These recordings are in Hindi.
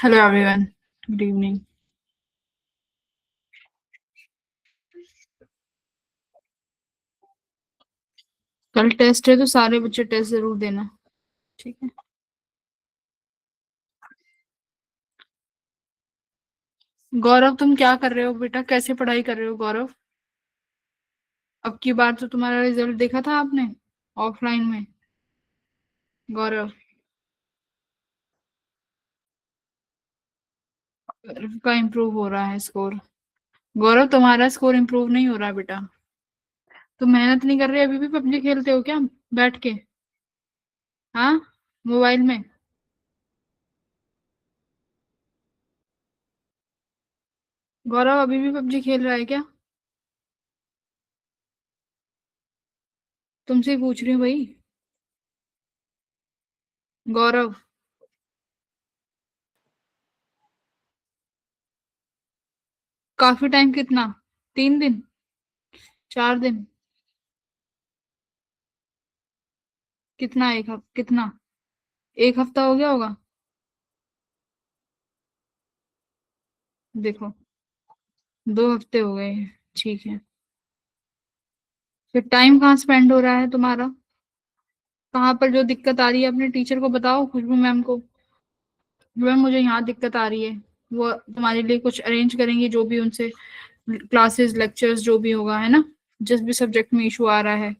Hello everyone, good evening. कल टेस्ट है तो सारे बच्चे टेस्ट जरूर देना। ठीक है। गौरव, तुम क्या कर रहे हो बेटा? कैसे पढ़ाई कर रहे हो गौरव? अब की बार तो तुम्हारा रिजल्ट देखा था आपने, ऑफलाइन में। गौरव का इम्प्रूव हो रहा है स्कोर। गौरव, तुम्हारा स्कोर इम्प्रूव नहीं हो रहा बेटा। तुम मेहनत नहीं कर रहे, अभी भी पबजी खेलते हो क्या बैठ के? हाँ, मोबाइल में। गौरव अभी भी पबजी खेल रहा है क्या? तुमसे ही पूछ रही हूँ भाई। गौरव, काफी टाइम कितना? 3 दिन? 4 दिन? कितना? कितना? 1 हफ्ता हो गया होगा। देखो, 2 हफ्ते हो गए हैं। ठीक है। फिर टाइम कहाँ स्पेंड हो रहा है तुम्हारा? कहाँ पर जो दिक्कत आ रही है अपने टीचर को बताओ, खुशबू मैम को। मैम, मुझे यहाँ दिक्कत आ रही है। वो तुम्हारे लिए कुछ अरेंज करेंगी, जो भी उनसे क्लासेस लेक्चर्स जो भी होगा, है ना। जिस भी सब्जेक्ट में इशू आ रहा है,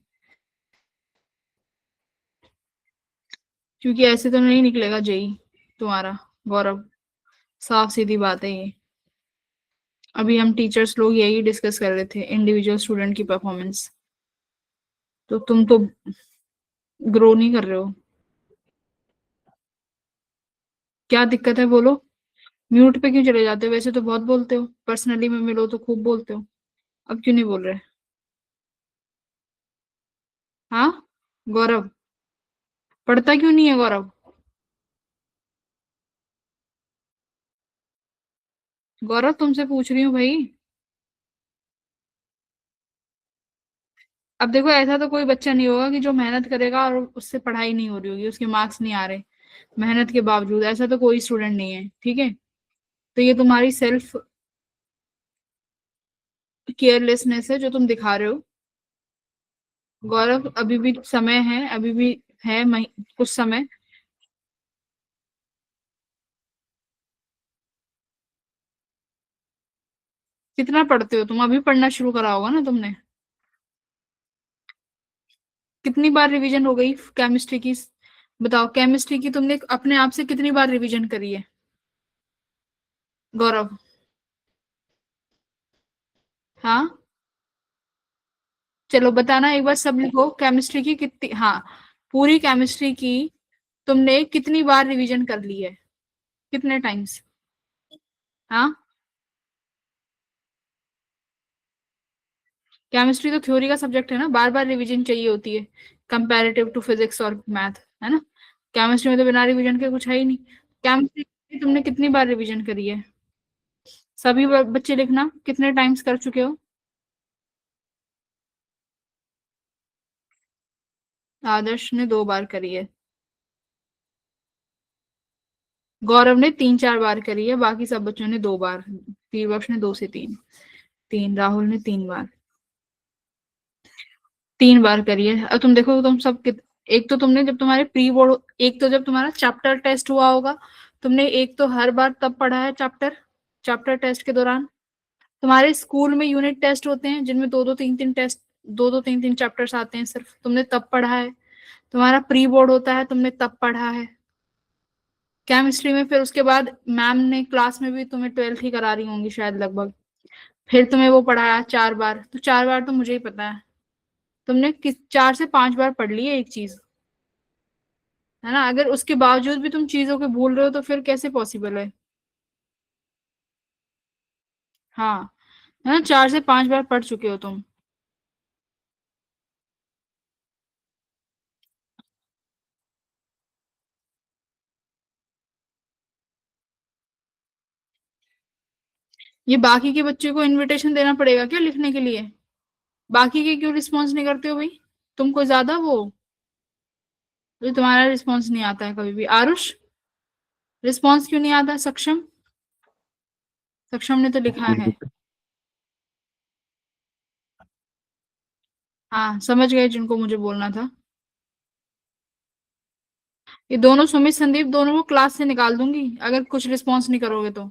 क्योंकि ऐसे तो नहीं निकलेगा जेई तुम्हारा। गौरव, साफ सीधी बात है ये। अभी हम टीचर्स लोग यही डिस्कस कर रहे थे, इंडिविजुअल स्टूडेंट की परफॉर्मेंस। तो तुम तो ग्रो नहीं कर रहे हो। क्या दिक्कत है बोलो? म्यूट पे क्यों चले जाते हो? वैसे तो बहुत बोलते हो, पर्सनली में मिलो तो खूब बोलते हो। अब क्यों नहीं बोल रहे? हाँ गौरव, पढ़ता क्यों नहीं है गौरव? गौरव, तुमसे पूछ रही हूँ भाई। अब देखो, ऐसा तो कोई बच्चा नहीं होगा कि जो मेहनत करेगा और उससे पढ़ाई नहीं हो रही होगी, उसके मार्क्स नहीं आ रहे मेहनत के बावजूद। ऐसा तो कोई स्टूडेंट नहीं है, ठीक है। तो ये तुम्हारी सेल्फ केयरलेसनेस है जो तुम दिखा रहे हो। गौरव, अभी भी समय है, अभी भी है कुछ समय। कितना पढ़ते हो तुम? अभी पढ़ना शुरू करा होगा ना तुमने। कितनी बार रिवीजन हो गई केमिस्ट्री की? बताओ, केमिस्ट्री की तुमने अपने आप से कितनी बार रिवीजन करी है गौरव? हाँ, चलो बताना एक बार, सब लिखो। केमिस्ट्री की कितनी, हाँ, पूरी केमिस्ट्री की तुमने कितनी बार रिवीजन कर ली है? कितने टाइम्स? हाँ, केमिस्ट्री तो थ्योरी का सब्जेक्ट है ना, बार बार रिवीजन चाहिए होती है, कंपैरेटिव टू फिजिक्स और मैथ, है ना। केमिस्ट्री में तो बिना रिवीजन के कुछ है ही नहीं। केमिस्ट्री तुमने कितनी बार रिवीजन करी है? सभी बच्चे लिखना, कितने टाइम्स कर चुके हो? आदर्श ने 2 बार करी है। गौरव ने 3-4 बार करी है, बाकी सब बच्चों ने 2 बार। तीरबक्श ने 2 से 3। 3, राहुल ने 3 बार। 3 बार करी है। अब तुम देखो, तुम सब एक तो तुमने जब तुम्हारे प्री बोर्ड, एक तो जब तुम्हारा चैप्टर टेस्ट हुआ होगा, तुमने एक तो हर बार तब पढ़ा है चैप्टर, चैप्टर टेस्ट के दौरान। तुम्हारे स्कूल में यूनिट टेस्ट होते हैं जिनमें दो दो तीन तीन टेस्ट, दो दो तीन तीन चैप्टर्स आते हैं सिर्फ, तुमने तब पढ़ा है। तुम्हारा प्री बोर्ड होता है, तुमने तब पढ़ा है केमिस्ट्री में। फिर उसके बाद मैम ने क्लास में भी तुम्हें 12th ही करा रही होंगी शायद लगभग, फिर तुम्हें वो पढ़ाया 4 बार। तो 4 बार तो मुझे ही पता है। तुमने 4 से 5 बार पढ़ ली है एक चीज, है ना। अगर उसके बावजूद भी तुम चीजों को भूल रहे हो तो फिर कैसे पॉसिबल है? हाँ, है ना, 4 से 5 बार पढ़ चुके हो तुम। ये बाकी के बच्चे को इनविटेशन देना पड़ेगा क्या लिखने के लिए? बाकी के क्यों रिस्पॉन्स नहीं करते हो भाई? तुमको ज्यादा वो, जो तुम्हारा रिस्पॉन्स नहीं आता है कभी भी। आरुष, रिस्पॉन्स क्यों नहीं आता? सक्षम, सक्षम ने तो लिखा है। हाँ समझ गए जिनको मुझे बोलना था। ये दोनों सुमित संदीप दोनों को क्लास से निकाल दूंगी अगर कुछ रिस्पॉन्स नहीं करोगे तो।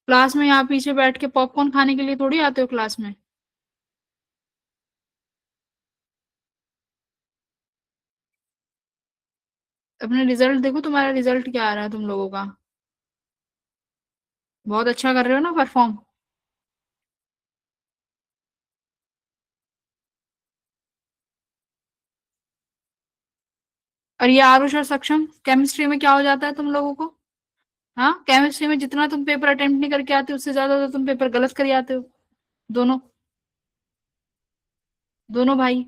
क्लास में यहाँ पीछे बैठ के पॉपकॉर्न खाने के लिए थोड़ी आते हो क्लास में। अपने रिजल्ट देखो, तुम्हारा रिजल्ट क्या आ रहा है तुम लोगों का। बहुत अच्छा कर रहे हो ना परफॉर्म। और ये आरुष और सक्षम, केमिस्ट्री में क्या हो जाता है तुम लोगों को? हाँ, केमिस्ट्री में जितना तुम पेपर अटेम्प्ट नहीं करके आते उससे ज्यादा तो तुम पेपर गलत कर आते हो। दोनों, दोनों भाई।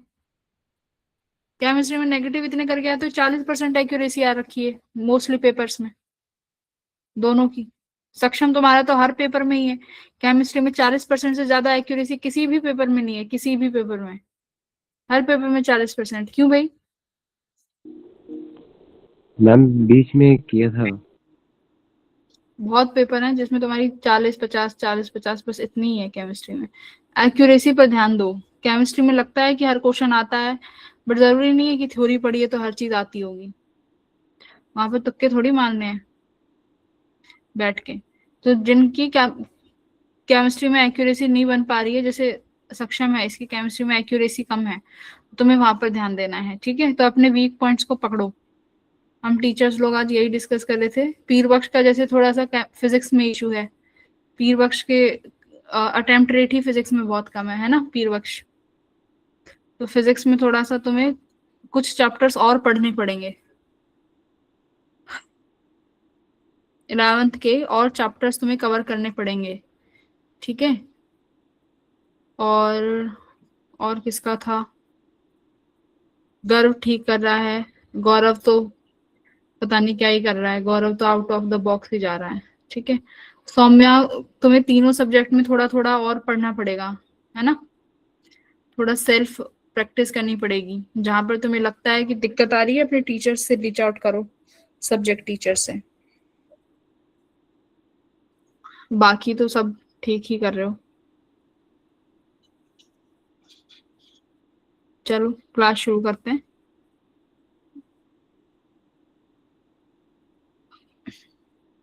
केमिस्ट्री में नेगेटिव इतने करके आते हो, 40% एक्यूरेसी आ रखी है मोस्टली पेपर्स में, दोनों की। सक्षम तुम्हारा तो हर पेपर में ही है। केमिस्ट्री में 40% से ज्यादा एक्यूरेसी किसी भी पेपर में नहीं है, किसी भी पेपर में। हर पेपर में 40%। क्यों भाई? मैम बीच में किया था। बहुत पेपर हैं जिसमें तुम्हारी 40-50, 40-50 बस इतनी ही है केमिस्ट्री में। एक्यूरेसी पर ध्यान दो। केमिस्ट्री में लगता है कि हर क्वेश्चन आता है, बट जरूरी नहीं है कि थ्योरी पढ़ी है तो हर चीज आती होगी। वहां पे तुक्के थोड़ी मारने हैं बैठ के। तो जिनकी केमिस्ट्री में एक्यूरेसी नहीं बन पा रही है, जैसे सक्षम है, इसकी केमिस्ट्री में एक्यूरेसी कम है, तुम्हें वहां पर ध्यान देना है, ठीक है? तो अपने वीक पॉइंट्स को पकड़ो। हम टीचर्स लोग आज यही डिस्कस कर रहे थे। पीर बख्श का जैसे थोड़ा सा फिजिक्स में इशू है, पीर बख्श के अटेम्प्ट रेट ही फिजिक्स में बहुत कम है ना पीर बख्श? तो फिजिक्स में थोड़ा सा तुम्हें कुछ चैप्टर्स और पढ़ने पड़ेंगे। 11th के और चैप्टर्स तुम्हें कवर करने पड़ेंगे, ठीक है? और किसका था? गर्व ठीक कर रहा है। गौरव तो पता नहीं क्या ही कर रहा है, गौरव तो आउट ऑफ द बॉक्स ही जा रहा है, ठीक है? सौम्या, तुम्हें तीनों सब्जेक्ट में थोड़ा थोड़ा और पढ़ना पड़ेगा, है ना? थोड़ा सेल्फ प्रैक्टिस करनी पड़ेगी। जहां पर तुम्हें लगता है कि दिक्कत आ रही है, अपने टीचर से रीच आउट करो, सब्जेक्ट टीचर से। बाकी तो सब ठीक ही कर रहे हो। चलो क्लास शुरू करते हैं।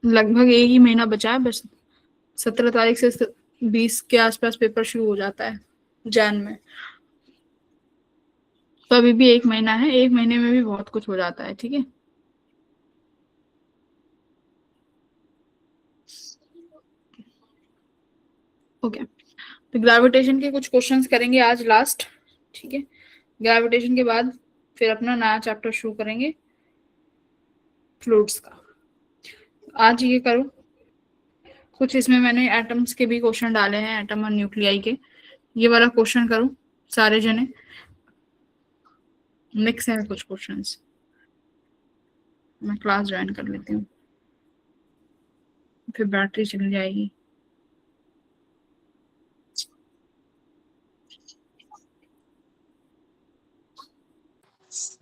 लगभग एक ही महीना बचा है बस। 17 तारीख से 20 के आसपास पेपर शुरू हो जाता है जैन में। तो अभी भी एक महीना है, एक महीने में भी बहुत कुछ हो जाता है, ठीक है? ओके, तो ग्रेविटेशन के कुछ क्वेश्चंस करेंगे आज लास्ट, ठीक है? ग्रेविटेशन के बाद फिर अपना नया चैप्टर शुरू करेंगे, फ्लूइड्स का। आज ये करो। कुछ इसमें मैंने एटम्स के भी क्वेश्चन डाले हैं, एटम और न्यूक्लियाई के। ये वाला क्वेश्चन करो सारे जने। मिक्स है कुछ क्वेश्चंस। मैं क्लास ज्वाइन कर लेती हूँ, फिर बैटरी चली जाएगी।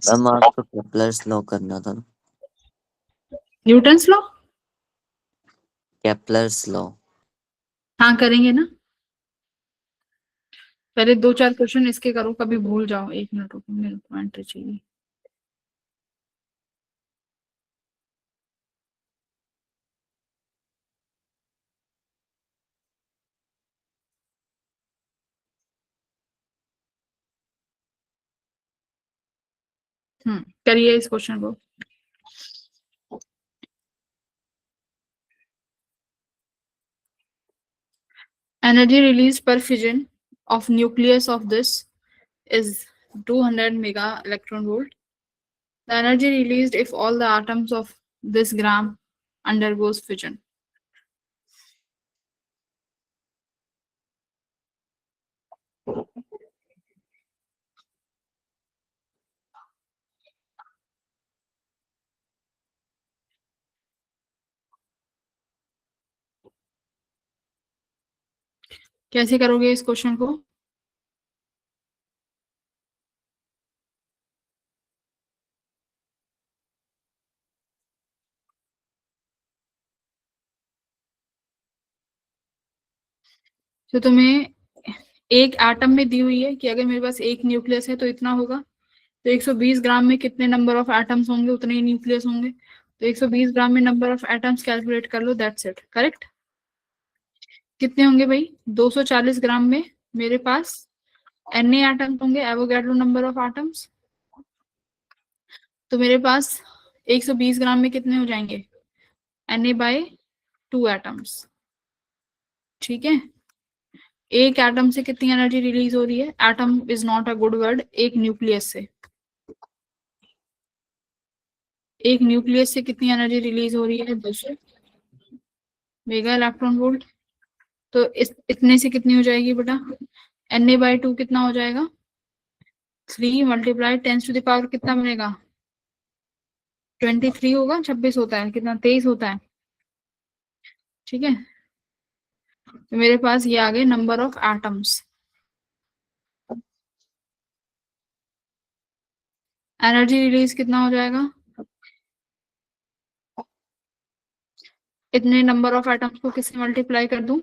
मैम आपको केपलर्स लॉ करना था ना? Newton's law? Kepler's law. हाँ करेंगे ना। पहले 2-4 क्वेश्चन इसके करो, कभी भूल जाओ। 1 मिनट रुको, मेरे को एंट्री चाहिए। करिए इस क्वेश्चन को। Energy released per fission of nucleus of this is 200 mega electron volt. The energy released if all the atoms of this gram undergoes fission. कैसे करोगे इस क्वेश्चन को? तो तुम्हें एक एटम में दी हुई है कि अगर मेरे पास एक न्यूक्लियस है तो इतना होगा, तो 120 ग्राम में कितने नंबर ऑफ एटम्स होंगे, उतने ही न्यूक्लियस होंगे। तो 120 ग्राम में नंबर ऑफ एटम्स कैलकुलेट कर लो, दैट्स इट, करेक्ट। कितने होंगे भाई, 240 ग्राम में मेरे पास Na एटम्स होंगे, एवोगैड्रो नंबर ऑफ एटम्स। तो मेरे पास 120 ग्राम में कितने हो जाएंगे, Na/2 एटम्स, ठीक है। एक एटम से कितनी एनर्जी रिलीज हो रही है, atom is not a good word, एक न्यूक्लियस से, एक न्यूक्लियस से कितनी एनर्जी रिलीज हो रही है, 200 मेगा इलेक्ट्रॉन वोल्ट। तो इतने से कितनी हो जाएगी बेटा, Na/2 कितना हो जाएगा, 3 मल्टीप्लाई 10 टू द पावर कितना बनेगा, 23 होगा, 26 होता है, कितना 23 होता है, ठीक है। तो मेरे पास ये आ गए number of atoms. Energy release कितना हो जाएगा, इतने नंबर ऑफ एटम्स को किससे मल्टीप्लाई कर दूं,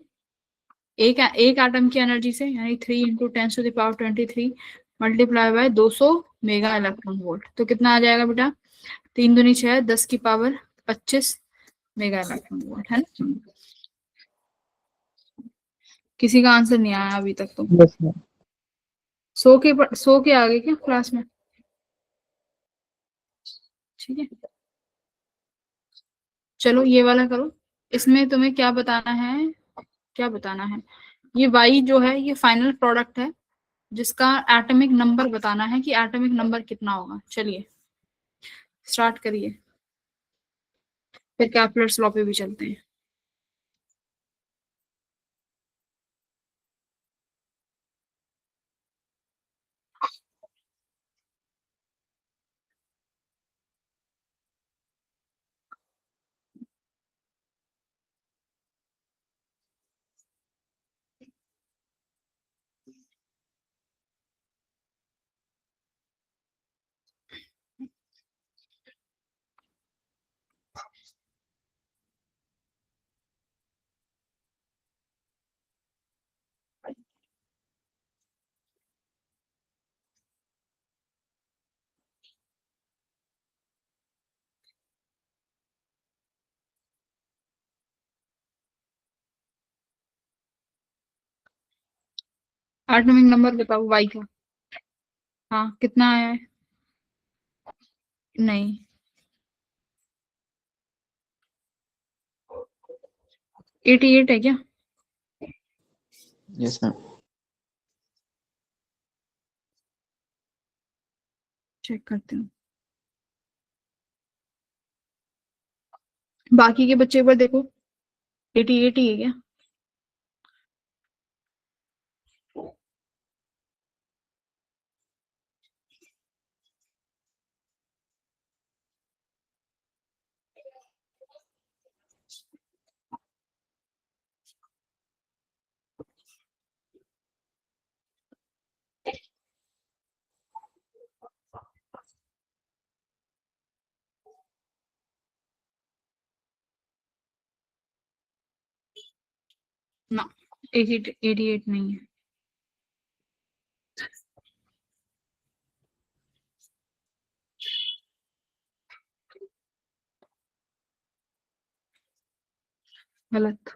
एक एटम की एनर्जी से, यानी 3 × 10 to the power 23 multiply by 200 mega electron volt. तो कितना आ जाएगा बेटा, 3 दूनी 6, 10 की पावर 25 मेगा इलेक्ट्रॉन वोल्ट, है ना। किसी का आंसर नहीं आया अभी तक तो, यस मैम। 100 के आगे क्या क्लास में, ठीक है। चलो ये वाला करो, इसमें तुम्हें क्या बताना है, क्या बताना है, ये वाई जो है ये फाइनल प्रोडक्ट है, जिसका एटॉमिक नंबर बताना है कि एटॉमिक नंबर कितना होगा। चलिए स्टार्ट करिए, फिर कैपलर्स लॉ पे भी चलते हैं। एटॉमिक नंबर बताओ वाई का, हाँ कितना आया है, नहीं 88 है क्या, यस मैम। चेक करते हैं। बाकी के बच्चे पर देखो 88 ही है क्या, ना 88 नहीं है। गलत,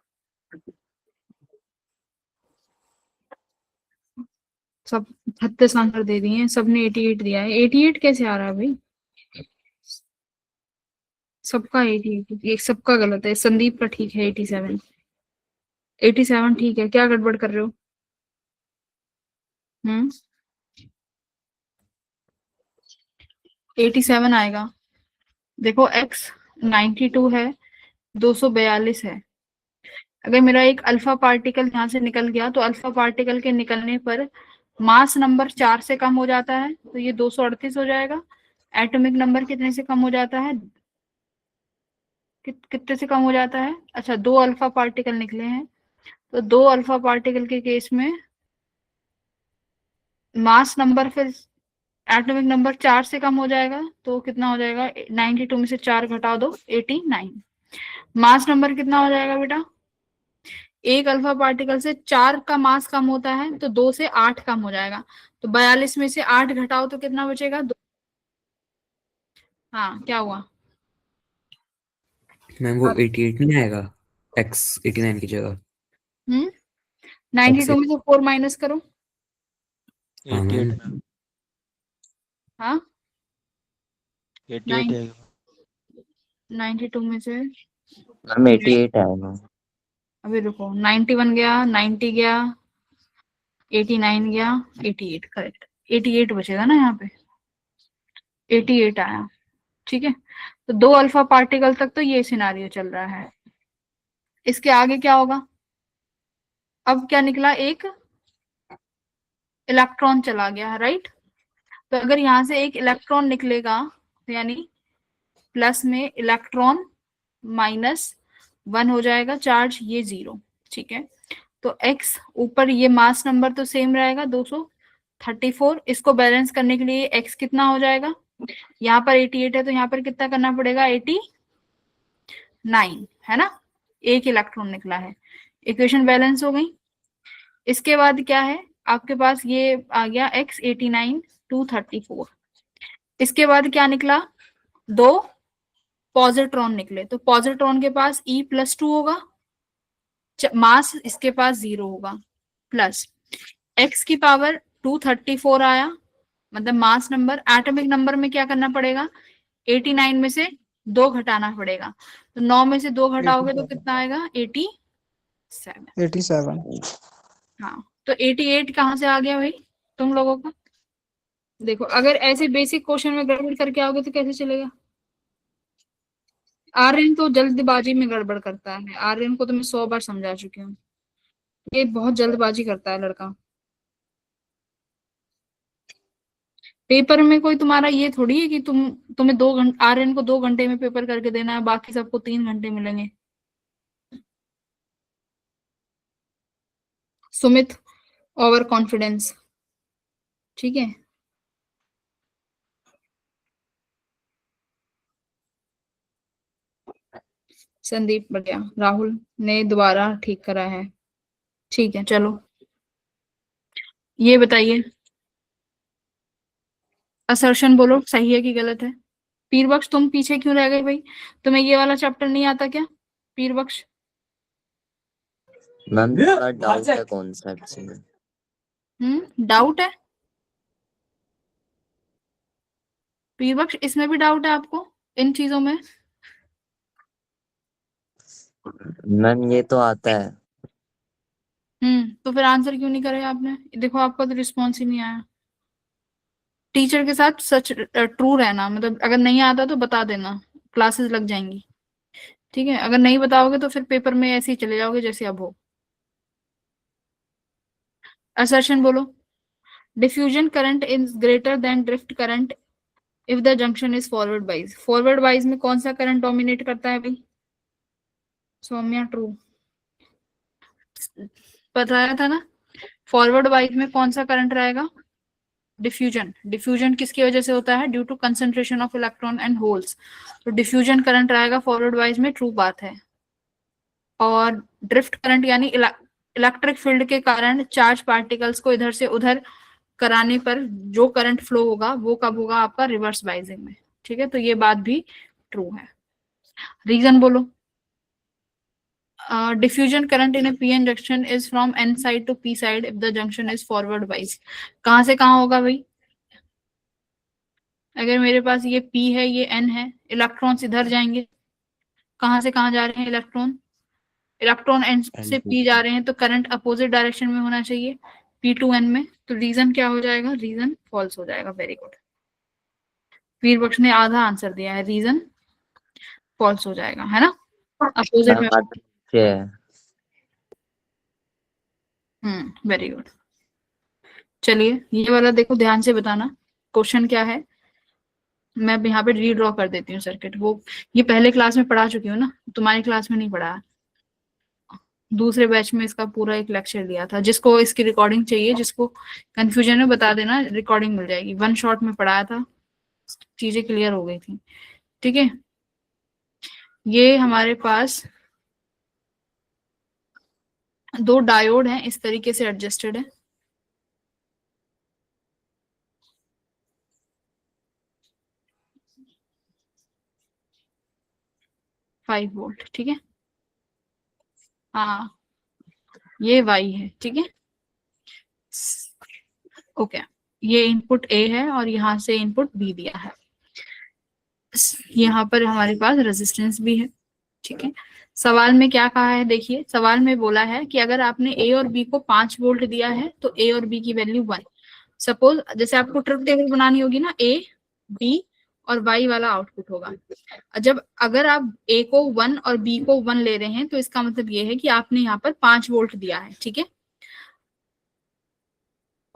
सब 36 आंसर दे दिए हैं, सबने 88 दिया है। 88 कैसे आ रहा है भाई, सबका 88, एक सबका गलत है, संदीप का ठीक है 87, 87 ठीक है, क्या गड़बड़ कर रहे हो, हम्म 87 आएगा। देखो x 92 है, 242 है। अगर मेरा एक अल्फा पार्टिकल यहाँ से निकल गया तो अल्फा पार्टिकल के निकलने पर मास नंबर 4 से कम हो जाता है, तो ये 238 हो जाएगा। एटॉमिक नंबर कितने से कम हो जाता है, कितने से कम हो जाता है, अच्छा 2 अल्फा पार्टिकल निकले हैं, तो 2 अल्फा पार्टिकल के केस में मास नंबर फिर एटॉमिक नंबर 4 से कम हो जाएगा, तो कितना हो जाएगा, 92 में से 4 घटा दो 89। मास नंबर कितना हो जाएगा बेटा, एक अल्फा पार्टिकल से 4 का मास कम होता है तो 2 से 8 कम हो जाएगा। तो 42 में से 8 घटाओ तो कितना बचेगा? हाँ, क्या हुआ? मैम वो अब 88 नहीं आएगा, x 89 की जगह? 92 में से 4 माइनस करो। हाँ 88 मैम। मैम, हाँ, 88 है। 92 में से मैम 88 आएगा। अभी रुको, 91 गया, 90 गया, 89 गया, 88, करेक्ट। 88 बचेगा ना यहाँ पे, 88 आया। ठीक है, तो 2 अल्फा पार्टिकल तक तो ये सिनारियो चल रहा है। इसके आगे क्या होगा? अब क्या निकला? एक इलेक्ट्रॉन चला गया, राइट। तो अगर यहां से एक इलेक्ट्रॉन निकलेगा तो यानी प्लस में इलेक्ट्रॉन, -1 हो जाएगा चार्ज, ये 0। ठीक है, तो x ऊपर ये मास नंबर तो सेम रहेगा 234। इसको बैलेंस करने के लिए x कितना हो जाएगा? यहाँ पर 88 है तो यहाँ पर कितना करना पड़ेगा? 89, है ना। एक इलेक्ट्रॉन निकला है, इक्वेशन बैलेंस हो गई। इसके बाद क्या है आपके पास? ये आ गया x 89 234। इसके बाद क्या निकला? 2 पॉजिट्रॉन निकले, तो पॉजिट्रॉन के पास E+2 होगा, मास इसके पास 0 होगा, प्लस x की पावर 234 आया, मतलब मास नंबर। एटॉमिक नंबर में क्या करना पड़ेगा? 89 में से 2 घटाना पड़ेगा, तो 9 में से 2 घटाओगे तो कितना आएगा? 87। 87। हाँ, तो 88 कहाँ से आ गया भाई तुम लोगों का? देखो, अगर ऐसे बेसिक क्वेश्चन में गड़बड़ करके आओगे तो कैसे चलेगा? आर्यन तो जल्दबाजी में गड़बड़ करता है, आर्यन को तो मैं 100 बार समझा चुकी हूँ, ये बहुत जल्दबाजी करता है लड़का। पेपर में कोई तुम्हारा ये थोड़ी है कि तुम्हें 2 घंटे, आर्यन को 2 घंटे में पेपर करके देना है, बाकी सबको 3 घंटे मिलेंगे। Sumit, over confidence. ठीक है, संदीप बढ़िया, राहुल ने दोबारा ठीक करा है। ठीक है, चलो ये बताइए, असर्शन बोलो, सही है कि गलत है? पीरबक्श तुम पीछे क्यों रह गए भाई? तुम्हें ये वाला चैप्टर नहीं आता क्या पीरबक्श? मैम थोड़ा डाउट है कॉन्सेप्ट में। डाउट है पीरबक्श? इसमें भी डाउट है आपको इन चीजों में? मैम ये तो आता है। तो फिर आंसर क्यों नहीं करे आपने? देखो, आपका तो रिस्पॉन्स ही नहीं आया। टीचर के साथ सच ट्रू रहना, मतलब अगर नहीं आता तो बता देना, क्लासेस लग जाएंगी। ठीक है, अगर नहीं बताओगे तो फिर पेपर में ऐसे ही चले जाओगे जैसे अब हो। असर्शन बोलो, diffusion current is greater than drift current if the junction is forward wise. Forward wise में कौन सा करंट डोमिनेट करता है भाई? सौम्या ट्रू, बताया था ना। फॉरवर्ड वाइज में कौन सा करंट रहेगा? डिफ्यूजन। डिफ्यूजन किसकी वजह से होता है? Due to concentration of electron and holes. तो डिफ्यूजन करंट रहेगा फॉरवर्ड वाइज में, ट्रू बात है। और ड्रिफ्ट करंट यानी इलेक्ट्रिक फील्ड के कारण चार्ज पार्टिकल्स को इधर से उधर कराने पर जो करंट फ्लो होगा वो कब होगा? आपका रिवर्स बाइजिंग में। ठीक है, तो ये बात भी ट्रू है। रीजन बोलो, diffusion current in a pn junction is from n side to p side if the junction is forward wise। कहाँ से कहाँ होगा भाई? अगर मेरे पास ये p है, ये n है, इलेक्ट्रॉन्स इधर जाएंगे, कहाँ से कहाँ जा रहे हैं इलेक्ट्रॉन? इलेक्ट्रॉन n से p जा रहे हैं, तो करंट अपोजिट डायरेक्शन में होना चाहिए, p टू n में। तो रीजन क्या हो जाएगा? रीजन फॉल्स हो जाएगा। वेरी गुड, वीर बख्श ने आधा आंसर दिया है, रीजन फॉल्स हो जाएगा, है ना, अपोजिट में। Very good. चलिए ये वाला देखो, ध्यान से बताना क्वेश्चन क्या है। मैं यहाँ पे रीड्रॉ कर देती हूँ सर्किट, वो ये पहले क्लास में पढ़ा चुकी हूँ ना, तुम्हारी क्लास में नहीं पढ़ा। दूसरे बैच में इसका पूरा एक लेक्चर दिया था। जिसको इसकी रिकॉर्डिंग चाहिए, जिसको कंफ्यूजन है बता देना, रिकॉर्डिंग मिल जाएगी। 1 शॉट में पढ़ाया था, चीजें क्लियर हो गई थी। ठीक है, ये हमारे पास दो डायोड हैं, इस तरीके से एडजस्टेड है। फाइव वोल्ट, ठीक है। हाँ, ये वाई है, ठीक है। ओके, ये इनपुट ए है और यहाँ से इनपुट बी दिया है। यहाँ पर हमारे पास रेजिस्टेंस भी है, ठीक है। सवाल में क्या कहा है, देखिए सवाल में बोला है कि अगर आपने ए और बी को 5 वोल्ट दिया है तो ए और बी की वैल्यू 1। सपोज जैसे आपको ट्रुथ टेबल बनानी होगी ना, ए बी और वाई वाला आउटपुट होगा। जब अगर आप ए को 1 और बी को 1 ले रहे हैं तो इसका मतलब ये है कि आपने यहाँ पर 5 वोल्ट दिया है, ठीक है।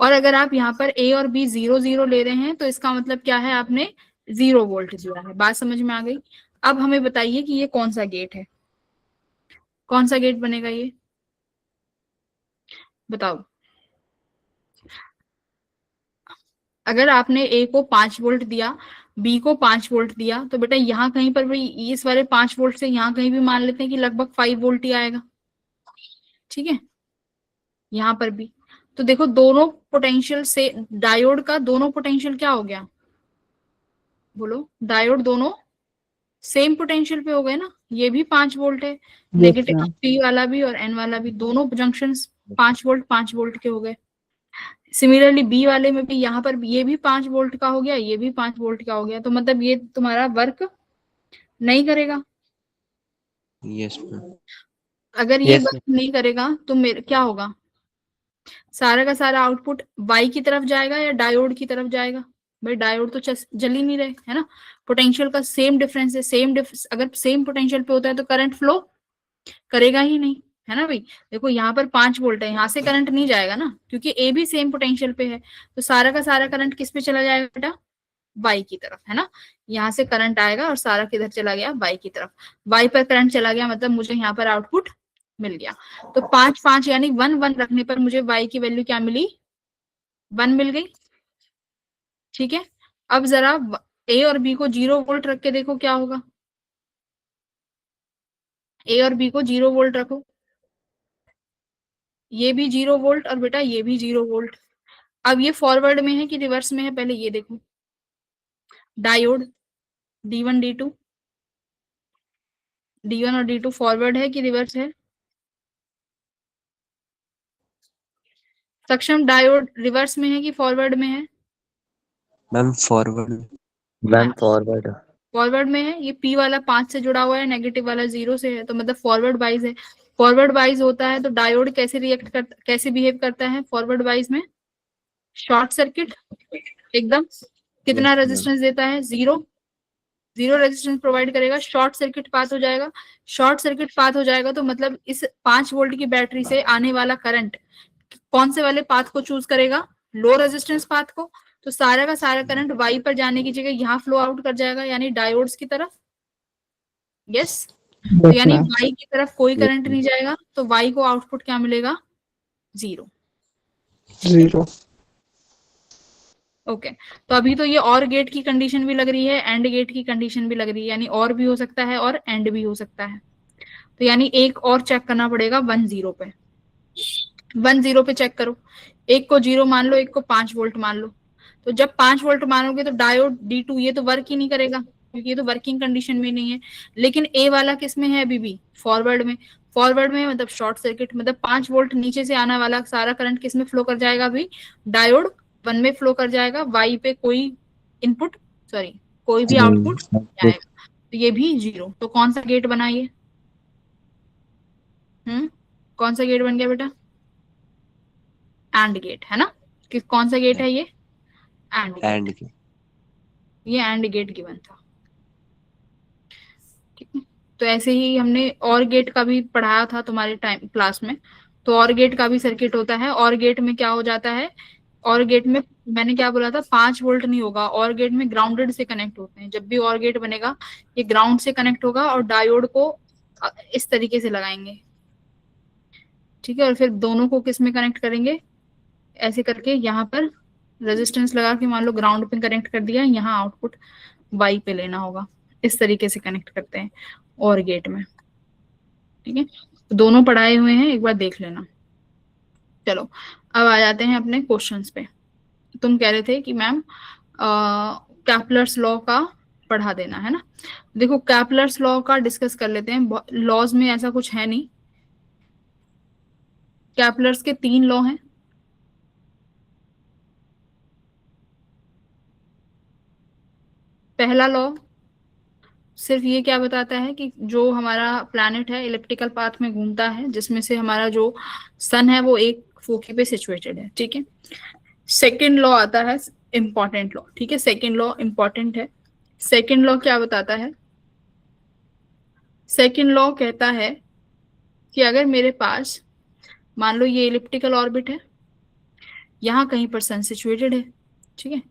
और अगर आप यहाँ पर ए और बी 0 0 ले रहे हैं तो इसका मतलब क्या है, आपने 0 वोल्ट दिया है। बात समझ में आ गई। अब हमें बताइए कि ये कौन सा गेट है, कौन सा गेट बनेगा ये, बताओ। अगर आपने ए को 5 वोल्ट दिया, बी को 5 वोल्ट दिया, तो बेटा यहाँ कहीं पर भी इस वाले 5 वोल्ट से यहाँ कहीं भी मान लेते हैं कि लगभग 5 वोल्ट ही आएगा, ठीक है। यहाँ पर भी तो देखो दोनों पोटेंशियल से डायोड का दोनों पोटेंशियल क्या हो गया, बोलो। डायोड दोनों सेम पोटेंशियल पे हो गए ना। ये भी 5 वोल्ट है, नेगेटिव पी वाला भी और एन वाला भी, दोनों जंक्शन 5 वोल्ट के हो गए। सिमिलरली बी वाले में भी यहाँ पर ये भी 5 वोल्ट का हो गया, ये भी 5 वोल्ट का हो गया। तो मतलब ये तुम्हारा वर्क नहीं करेगा। Yes ma'am. अगर ये Yes, वर्क नहीं करेगा तो मेरे क्या होगा, सारा का सारा आउटपुट वाई की तरफ जाएगा या डायोड की तरफ जाएगा। भाई डायोड तो जल ही नहीं रहे, है ना। पोटेंशियल का सेम डिफरेंस है, अगर सेम पोटेंशियल पे होता है तो करंट फ्लो करेगा ही नहीं, है ना भाई। देखो यहाँ पर 5 वोल्ट है, यहाँ से करंट नहीं जाएगा ना, क्योंकि ए भी सेम पोटेंशियल पे है। तो सारा का सारा करंट किस पे चला जाएगा बेटा, वाई की तरफ, है ना। यहाँ से करंट आएगा और सारा किधर चला गया, वाई की तरफ। वाई पर करंट चला गया मतलब मुझे यहाँ पर आउटपुट मिल गया। तो 5 5 यानी 1 1 रखने पर मुझे वाई की वैल्यू क्या मिली, 1 मिल गई, ठीक है। अब जरा ए और बी को 0 वोल्ट रख के देखो क्या होगा। ए और बी को 0 वोल्ट रखो, ये भी 0 वोल्ट और बेटा ये भी 0 वोल्ट। अब ये फॉरवर्ड में है कि रिवर्स में है, पहले ये देखो। डायोड D1 D2, D1 और D2 फॉरवर्ड है कि रिवर्स है। सक्षम, डायोड रिवर्स में है कि फॉरवर्ड में है। Ma'am forward. Ma'am forward. Forward में है। ये पी वाला 5 से जुड़ा हुआ है, नेगेटिव वाला 0 से है, तो मतलब फॉरवर्ड वाइज है। फॉरवर्ड वाइज होता है तो डायोड कैसे बिहेव करता है फॉरवर्ड वाइज में, शॉर्ट सर्किट एकदम। कितना Yes, रेजिस्टेंस देता है, 0 रेजिस्टेंस प्रोवाइड करेगा, शॉर्ट सर्किट पाथ हो जाएगा। शॉर्ट सर्किट पाथ हो जाएगा तो मतलब इस 5 वोल्ट की बैटरी से आने वाला करंट कौन से वाले पाथ को चूज करेगा, लो रेजिस्टेंस पाथ को। तो सारा का सारा करंट वाई पर जाने की जगह यहाँ फ्लो आउट कर जाएगा, यानी डायोड्स की तरफ। यस, तो यानी वाई की तरफ कोई करंट नहीं जाएगा, तो वाई को आउटपुट क्या मिलेगा, 0। ओके, तो अभी तो ये और गेट की कंडीशन भी लग रही है, एंड गेट की कंडीशन भी लग रही है, यानी और भी हो सकता है और एंड भी हो सकता है। तो यानी एक और चेक करना पड़ेगा 1 0 पे। 1 0 पे चेक करो, एक को 0 मान लो, एक को 5 वोल्ट मान लो। तो जब 5 वोल्ट मानोगे तो डायोड D2 ये तो वर्क ही नहीं करेगा, क्योंकि ये तो वर्किंग कंडीशन में नहीं है। लेकिन ए वाला किस में है, अभी भी फॉरवर्ड में। फॉरवर्ड में मतलब शॉर्ट सर्किट, मतलब 5 वोल्ट नीचे से आने वाला सारा करंट किस में फ्लो कर जाएगा, अभी डायोड 1 में फ्लो कर जाएगा। वाई पे कोई इनपुट, सॉरी कोई भी आउटपुट नहीं आएगा, तो ये भी 0। तो कौन सा गेट बना ये, कौन सा गेट बन गया बेटा, एंड गेट, है ना। कौन सा गेट है ये, एंड गेट। ये एंड गेट गिवन था, ठीक है। तो ऐसे ही हमने और गेट का भी पढ़ाया था तुम्हारे टाइम क्लास में। तो और गेट का भी सर्किट होता है। और गेट में क्या हो जाता है, और गेट में मैंने क्या बोला था, 5 वोल्ट नहीं होगा, और गेट में ग्राउंडेड से कनेक्ट होते हैं। जब भी और गेट बनेगा ये ग्राउंड से कनेक्ट होगा और डायोड को इस तरीके से लगाएंगे, ठीक है। और फिर दोनों को किस में कनेक्ट करेंगे, ऐसे करके यहाँ पर रेजिस्टेंस लगा के मान लो ग्राउंड पे कनेक्ट कर दिया, यहाँ आउटपुट वाई पे लेना होगा। इस तरीके से कनेक्ट करते हैं और गेट में, ठीक है। दोनों पढ़ाए हुए हैं, एक बार देख लेना। चलो अब आ जाते हैं अपने क्वेश्चंस पे। तुम कह रहे थे कि मैम कैपलर्स लॉ का पढ़ा देना, है ना। देखो कैपलर्स लॉ का डिस्कस कर लेते हैं। लॉज में ऐसा कुछ है नहीं। कैपलर्स के 3 लॉ हैं। पहला लॉ सिर्फ ये क्या बताता है कि जो हमारा प्लैनेट है इलिप्टिकल पाथ में घूमता है, जिसमें से हमारा जो सन है वो एक फोकी पे सिचुएटेड है, ठीक है। सेकेंड लॉ आता है इंपॉर्टेंट लॉ, ठीक है। सेकेंड लॉ इंपॉर्टेंट है। सेकेंड लॉ क्या बताता है? सेकेंड लॉ कहता है कि अगर मेरे पास मान लो ये इलिप्टिकल ऑर्बिट है, यहाँ कहीं पर सन सिचुएटेड है, ठीक है।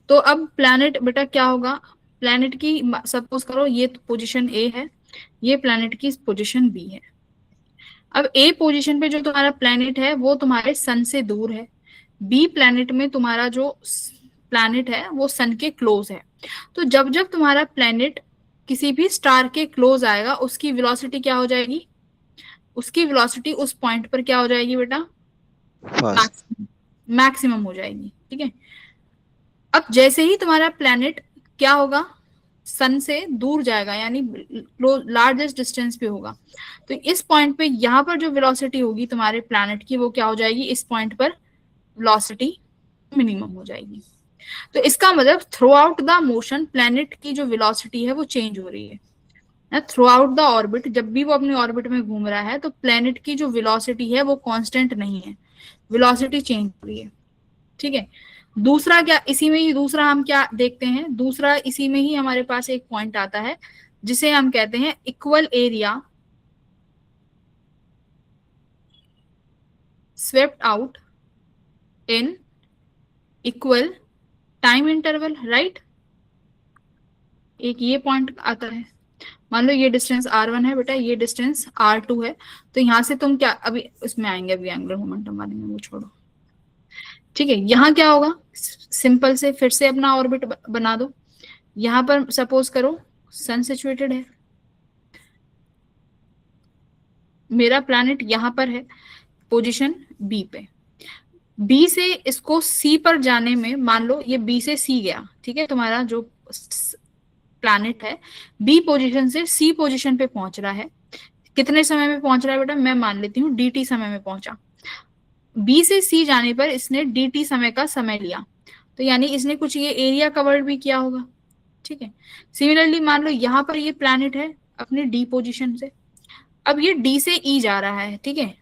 तो अब प्लैनेट बेटा क्या होगा? प्लैनेट की सपोज करो ये पोजीशन ए है, ये प्लैनेट की पोजीशन बी है। अब ए पोजीशन पे जो तुम्हारा प्लैनेट है वो तुम्हारे सन से दूर है। बी प्लैनेट में तुम्हारा जो प्लैनेट है वो सन के क्लोज है। तो जब जब तुम्हारा प्लैनेट किसी भी स्टार के क्लोज आएगा, उसकी वेलोसिटी क्या हो जाएगी? उसकी वेलोसिटी उस पॉइंट पर क्या हो जाएगी बेटा? फास्ट। मैक्सिमम हो जाएगी, ठीक है। अब जैसे ही तुम्हारा प्लैनेट क्या होगा? सन से दूर जाएगा, यानी लार्जेस्ट डिस्टेंस पे होगा। तो इस पॉइंट पे यहाँ पर जो वेलोसिटी होगी तुम्हारे प्लैनेट की वो क्या हो जाएगी? इस पॉइंट पर वेलोसिटी मिनिमम हो जाएगी। तो इसका मतलब through out the motion planet की जो वेलोसिटी है वो चेंज हो रही है। थ्रू आउट द ऑर्बिट, जब भी वो अपने ऑर्बिट में घूम रहा है तो प्लैनेट की जो वेलोसिटी है वो कांस्टेंट नहीं है, वेलोसिटी चेंज हो रही है, ठीक है। दूसरा क्या, इसी में ही दूसरा हम क्या देखते हैं? दूसरा इसी में ही हमारे पास एक पॉइंट आता है जिसे हम कहते हैं equal area swept out in equal time interval, right. एक ये पॉइंट आता है। मान लो ये डिस्टेंस r1 है बेटा, ये डिस्टेंस r2 है। तो यहां से तुम क्या, अभी इसमें आएंगे, अभी एंगुलर मोमेंटम वाले में, वो छोड़ो, ठीक है। यहाँ क्या होगा? सिंपल से फिर से अपना ऑर्बिट बना दो। यहाँ पर सपोज करो सन सिचुएटेड है, मेरा प्लैनेट यहाँ पर है पोजीशन बी पे। बी से इसको सी पर जाने में, मान लो ये बी से सी गया, ठीक है। तुम्हारा जो प्लैनेट है बी पोजीशन से सी पोजीशन पे पहुंच रहा है। कितने समय में पहुंच रहा है बेटा? मैं मान लेती हूँ dt समय में पहुंचा। बी से सी जाने पर इसने dt समय का समय लिया, तो यानी इसने कुछ ये एरिया कवर्ड भी किया होगा, ठीक है। सिमिलरली मान लो यहाँ पर ये प्लैनेट है अपने डी पोजीशन से, अब ये डी से ई जा रहा है, ठीक है।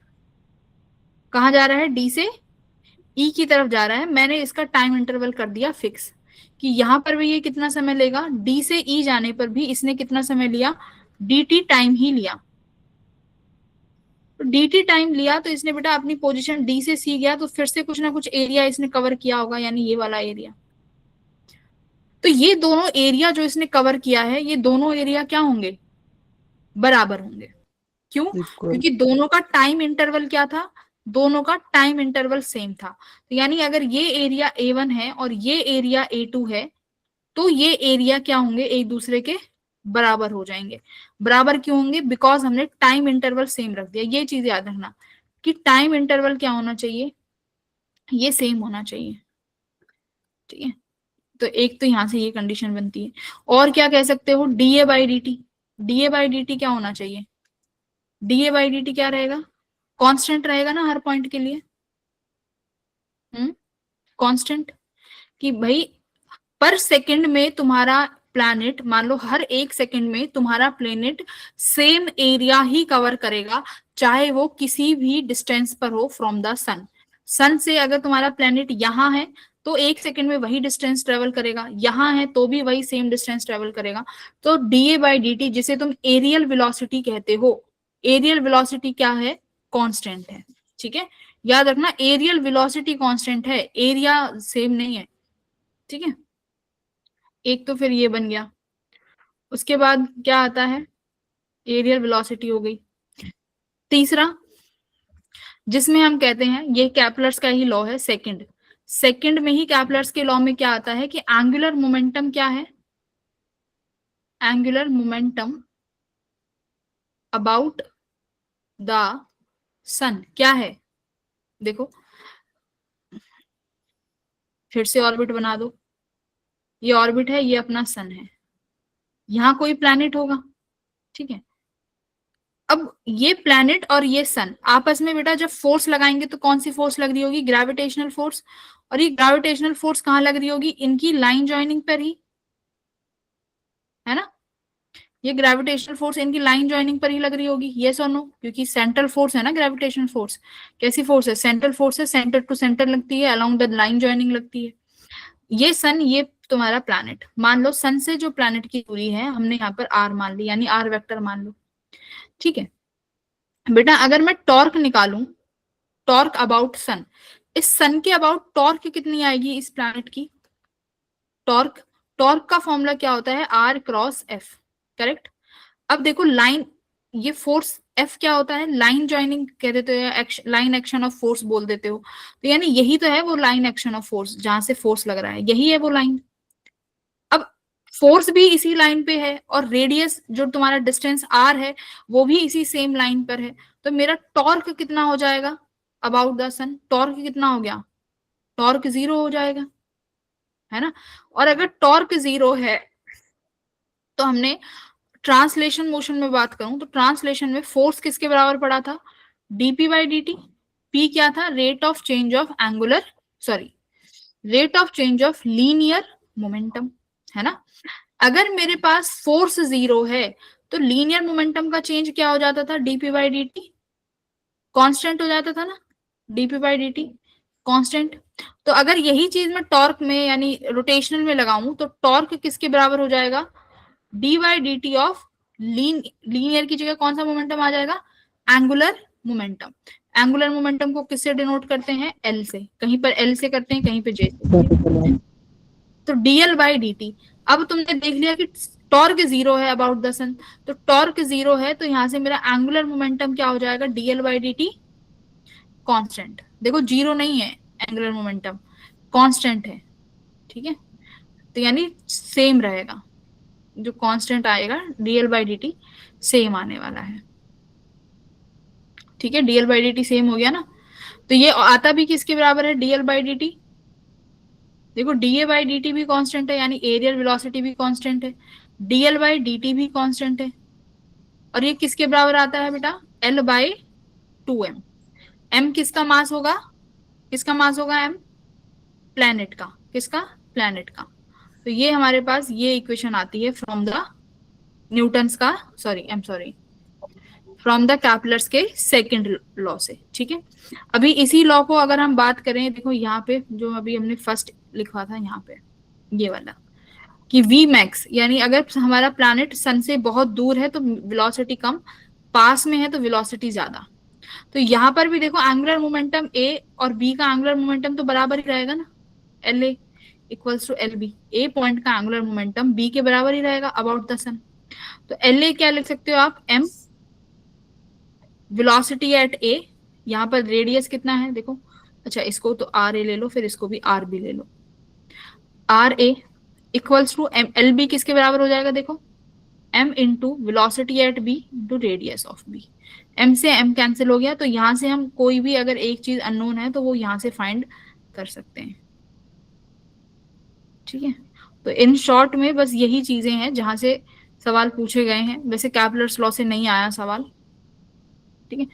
कहाँ जा रहा है? डी से ई की तरफ जा रहा है। मैंने इसका टाइम इंटरवल कर दिया फिक्स कि यहाँ पर भी ये कितना समय लेगा। डी से ई जाने पर भी इसने कितना समय लिया? dt टाइम ही लिया। तो dt टाइम लिया तो इसने बेटा अपनी पोजीशन डी से सी गया, तो फिर से कुछ ना कुछ एरिया इसने कवर किया होगा, यानी ये वाला एरिया। तो ये दोनों एरिया जो इसने कवर किया है, ये दोनों एरिया क्या होंगे? बराबर होंगे। क्यों? क्योंकि दोनों का टाइम इंटरवल क्या था? दोनों का टाइम इंटरवल सेम था। तो यानी अगर ये एरिया A1 है और ये एरिया A2 है, तो ये एरिया क्या होंगे? एक दूसरे के बराबर हो जाएंगे। बराबर क्यों होंगे? बिकॉज हमने टाइम इंटरवल सेम रख दिया। ये चीज याद रखना कि टाइम इंटरवल क्या होना चाहिए? ये सेम होना चाहिए, ठीक है। तो एक तो यहां से ये कंडीशन बनती है। और क्या कह सकते हो? DA by D T. DA by D T क्या होना चाहिए? डीए बाई डी टी क्या रहेगा? कांस्टेंट रहेगा ना हर पॉइंट के लिए। कांस्टेंट कि भाई पर सेकंड में तुम्हारा प्लैनेट, मान लो हर एक सेकंड में तुम्हारा प्लैनेट सेम एरिया ही कवर करेगा, चाहे वो किसी भी डिस्टेंस पर हो फ्रॉम द सन। सन से अगर तुम्हारा प्लैनेट यहाँ है तो एक सेकंड में वही डिस्टेंस ट्रेवल करेगा, यहाँ है तो भी वही सेम डिस्टेंस ट्रेवल करेगा। तो डीए बाई डी टी, जिसे तुम एरियल वेलोसिटी कहते हो, एरियल वेलोसिटी क्या है? कांस्टेंट है, ठीक है। याद रखना एरियल वेलोसिटी कांस्टेंट है, एरिया सेम नहीं है, ठीक है। एक तो फिर ये बन गया। उसके बाद क्या आता है? एरियल वेलोसिटी हो गई। तीसरा जिसमें हम कहते हैं, ये कैपलर्स का ही लॉ है, सेकंड। सेकंड में ही कैपलर्स के लॉ में क्या आता है कि एंगुलर मोमेंटम क्या है? एंगुलर मोमेंटम अबाउट द सन क्या है, देखो फिर से ऑर्बिट बना दो, ये ऑर्बिट है, ये अपना सन है, यहाँ कोई प्लैनेट होगा, ठीक है। अब ये प्लैनेट और ये सन आपस में बेटा जब फोर्स लगाएंगे तो कौन सी फोर्स लग रही होगी, ग्रेविटेशनल फोर्स। और ये ग्रेविटेशनल फोर्स कहाँ लग रही होगी, इनकी लाइन ज्वाइनिंग पर ही, है ना। ये ग्रेविटेशनल फोर्स इनकी लाइन ज्वाइनिंग पर ही लग रही होगी, यस और नो, क्योंकि सेंट्रल फोर्स है ना ग्रेविटेशनल फोर्स। कैसी फोर्स है, सेंट्रल फोर्स है, सेंटर टू सेंटर लगती है, अलोंग द लाइन ज्वाइनिंग लगती है। ये सन, ये तुम्हारा प्लैनेट, मान लो सन से जो प्लैनेट की दूरी है हमने यहाँ पर आर मान ली, यानी आर वेक्टर मान लो, ठीक है। बेटा अगर मैं टॉर्क निकालूं, टॉर्क अबाउट सन, इस सन के अबाउट टॉर्क कितनी आएगी इस प्लैनेट की, टॉर्क, टॉर्क का फॉर्मूला क्या होता है, आर क्रॉस एफ, करेक्ट। अब देखो लाइन, ये फोर्स एफ क्या होता है, लाइन ज्वाइनिंग कह देते हो या लाइन एक्शन ऑफ फोर्स बोल देते हो, तो यानी यही तो है वो लाइन एक्शन ऑफ फोर्स, जहां से फोर्स लग रहा है यही है वो लाइन। अब फोर्स भी इसी लाइन पे है और रेडियस जो तुम्हारा डिस्टेंस आर है वो भी इसी सेम लाइन पर है, तो मेरा टॉर्क कितना हो जाएगा अबाउट द सन, टॉर्क कितना हो गया, टॉर्क 0 हो जाएगा, है ना। और अगर टॉर्क 0 है तो हमने ट्रांसलेशन मोशन में बात करूं तो ट्रांसलेशन में फोर्स किसके बराबर पड़ा था, DP by D T. P क्या था, rate of change of angular, sorry rate of change of linear momentum, है ना। अगर मेरे पास फोर्स 0 है तो लीनियर मोमेंटम का चेंज क्या हो जाता था, DP by D T constant हो जाता था ना, DP by D T constant. तो अगर यही चीज मैं टॉर्क में यानी रोटेशनल में लगाऊं तो टॉर्क किसके बराबर हो जाएगा, D by D T of linear की जगह कौन सा मोमेंटम आ जाएगा, एंगुलर मोमेंटम। एंगुलर मोमेंटम को किससे डिनोट करते हैं, एल से, कहीं पर एल से करते हैं कहीं पे जे से, तो डीएल बाई डी टी। अब तुमने देख लिया कि टॉर्क 0 है अबाउट द सन, तो टॉर्क 0 है तो यहां से मेरा एंगुलर मोमेंटम क्या हो जाएगा, DL by D T constant. देखो 0 नहीं है एंगुलर मोमेंटम, कॉन्स्टेंट है, ठीक है। तो यानी सेम रहेगा, जो कांस्टेंट आएगा DL by D T same आने वाला है, ठीक है। DL by D T same हो गया ना, तो ये आता भी किसके बराबर है, डीएल बाई डी टी। देखो डीए बाई डी टी भी कांस्टेंट है, यानी एरियल वेलोसिटी भी कांस्टेंट है, डीएल बाई डी टी भी कांस्टेंट है, और ये किसके बराबर आता है बेटा, एल बाई 2m। एम किसका मास होगा, किसका मास होगा एम, प्लैनेट का, किसका, प्लैनेट का। तो ये हमारे पास ये इक्वेशन आती है फ्रॉम द न्यूटन्स का, सॉरी फ्रॉम द कैपलर्स के सेकंड लॉ से, ठीक है। अभी इसी लॉ को अगर हम बात करें, देखो यहाँ पे जो अभी हमने फर्स्ट लिखा था यहाँ पे ये वाला, कि v मैक्स, यानी अगर हमारा प्लैनेट सन से बहुत दूर है तो वेलोसिटी कम, पास में है तो वेलोसिटी ज्यादा। तो यहाँ पर भी देखो एंगुलर मोमेंटम a और b का एंगुलर मोमेंटम तो बराबर ही रहेगा ना, L A equals to L B, A point का एंगुलर मोमेंटम b के बराबर ही रहेगा अबाउट द सन। तो एल ए क्या लिख सकते हो आप, m वेलोसिटी एट ए, यहाँ पर रेडियस कितना है देखो, अच्छा इसको तो आर ए ले लो, फिर इसको भी आर बी ले लो, R A equals to M, L B किसके बराबर हो जाएगा देखो, m into velocity at b into radius of b। m से m कैंसिल हो गया, तो यहाँ से हम कोई भी अगर एक चीज अननोन है तो वो यहाँ से फाइंड कर सकते हैं, ठीक है। तो इन शॉर्ट में बस यही चीजें हैं जहां से सवाल पूछे गए हैं, वैसे कैपलर्स लॉ से नहीं आया सवाल, ठीक है।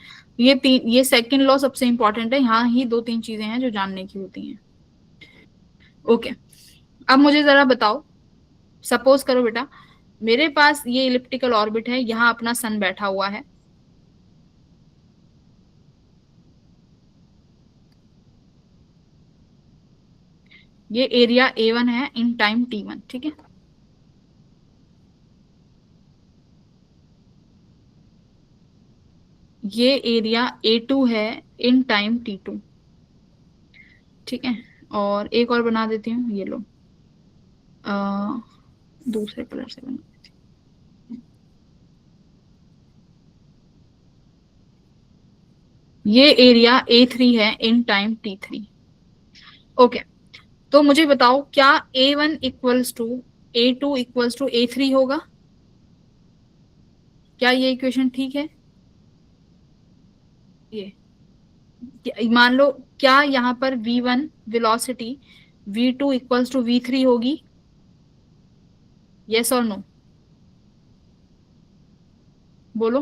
ये सेकंड लॉ सबसे इंपॉर्टेंट है, यहाँ ही 2-3 चीजें हैं जो जानने की होती हैं, ओके। अब मुझे जरा बताओ, सपोज करो बेटा मेरे पास ये इलिप्टिकल ऑर्बिट है, यहाँ अपना सन बैठा हुआ है, ये एरिया A1 है इन टाइम T1, ठीक है। ये एरिया A2 है इन टाइम T2, ठीक है। और एक और बना देती हूँ, ये लो दूसरे कलर से बना देती हूँ, ये एरिया A3 है इन टाइम T3, ओके। तो मुझे बताओ क्या A1 equals to A2 equals to A3 होगा, क्या ये इक्वेशन ठीक है, ये मान लो, क्या यहाँ पर v1 velocity v2 equals to v3 होगी? यस और नो, बोलो।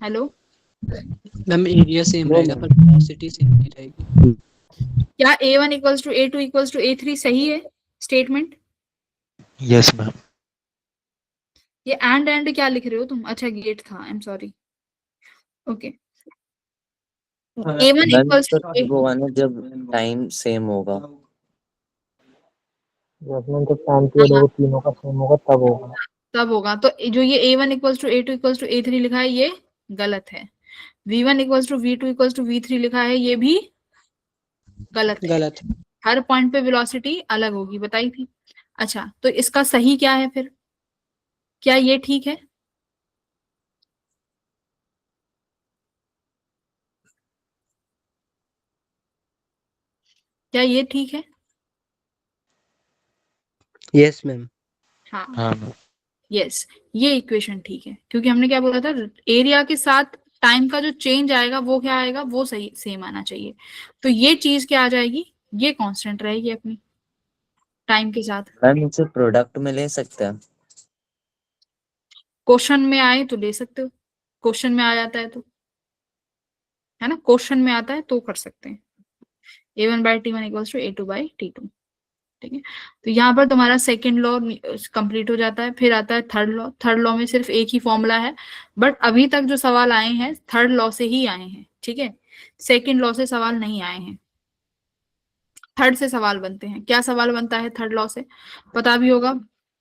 Hello, ma'am area same No, रहेगा ma'am. पर वेलोसिटी सेम नहीं रहेगी। क्या a1 equals to a2 equals to a3 सही है स्टेटमेंट? Yes, ma'am. ये एंड क्या लिख रहे हो तुम? अच्छा गेट था, I am sorry. Okay, a1 ma'am equals तो टू तब होगा ना जब टाइम सेम होगा। जब टाइम पीरियड होगा तीनों का सेम होगा तब होगा। तब होगा। तो जो ये a1 equals to a2 equals to a3 लिखा है ये गलत है। v1 equals to v2 equals to v3 लिखा है ये भी गलत है। गलत। हर पॉइंट पे वेलोसिटी अलग होगी, बताई थी। अच्छा, तो इसका सही क्या है फिर? क्या ये ठीक है? क्या ये ठीक है? Yes ma'am. हाँ, हाँ मैम। यस, ये इक्वेशन ठीक है, क्योंकि हमने क्या बोला था, एरिया के साथ टाइम का जो चेंज आएगा वो क्या आएगा, वो सही सेम आना चाहिए। तो ये चीज क्या आ जाएगी, ये कांस्टेंट रहेगी अपनी टाइम के साथ। मैम इसे प्रोडक्ट में ले सकते हैं। क्वेश्चन में आए तो ले सकते हो, क्वेश्चन में आ जाता है तो, है ना, क्वेश्चन में आता है तो कर सकते हैं। a1/t1 equals to a2/t2। ठीक है, तो यहाँ पर तुम्हारा सेकेंड लॉ कंप्लीट हो जाता है। फिर आता है थर्ड लॉ। थर्ड लॉ में सिर्फ एक ही फॉर्मूला है, बट अभी तक जो सवाल आए हैं थर्ड लॉ से ही आए हैं, ठीक है, सेकेंड लॉ से सवाल नहीं आए हैं, थर्ड से सवाल बनते हैं। क्या सवाल बनता है थर्ड लॉ से, पता भी होगा।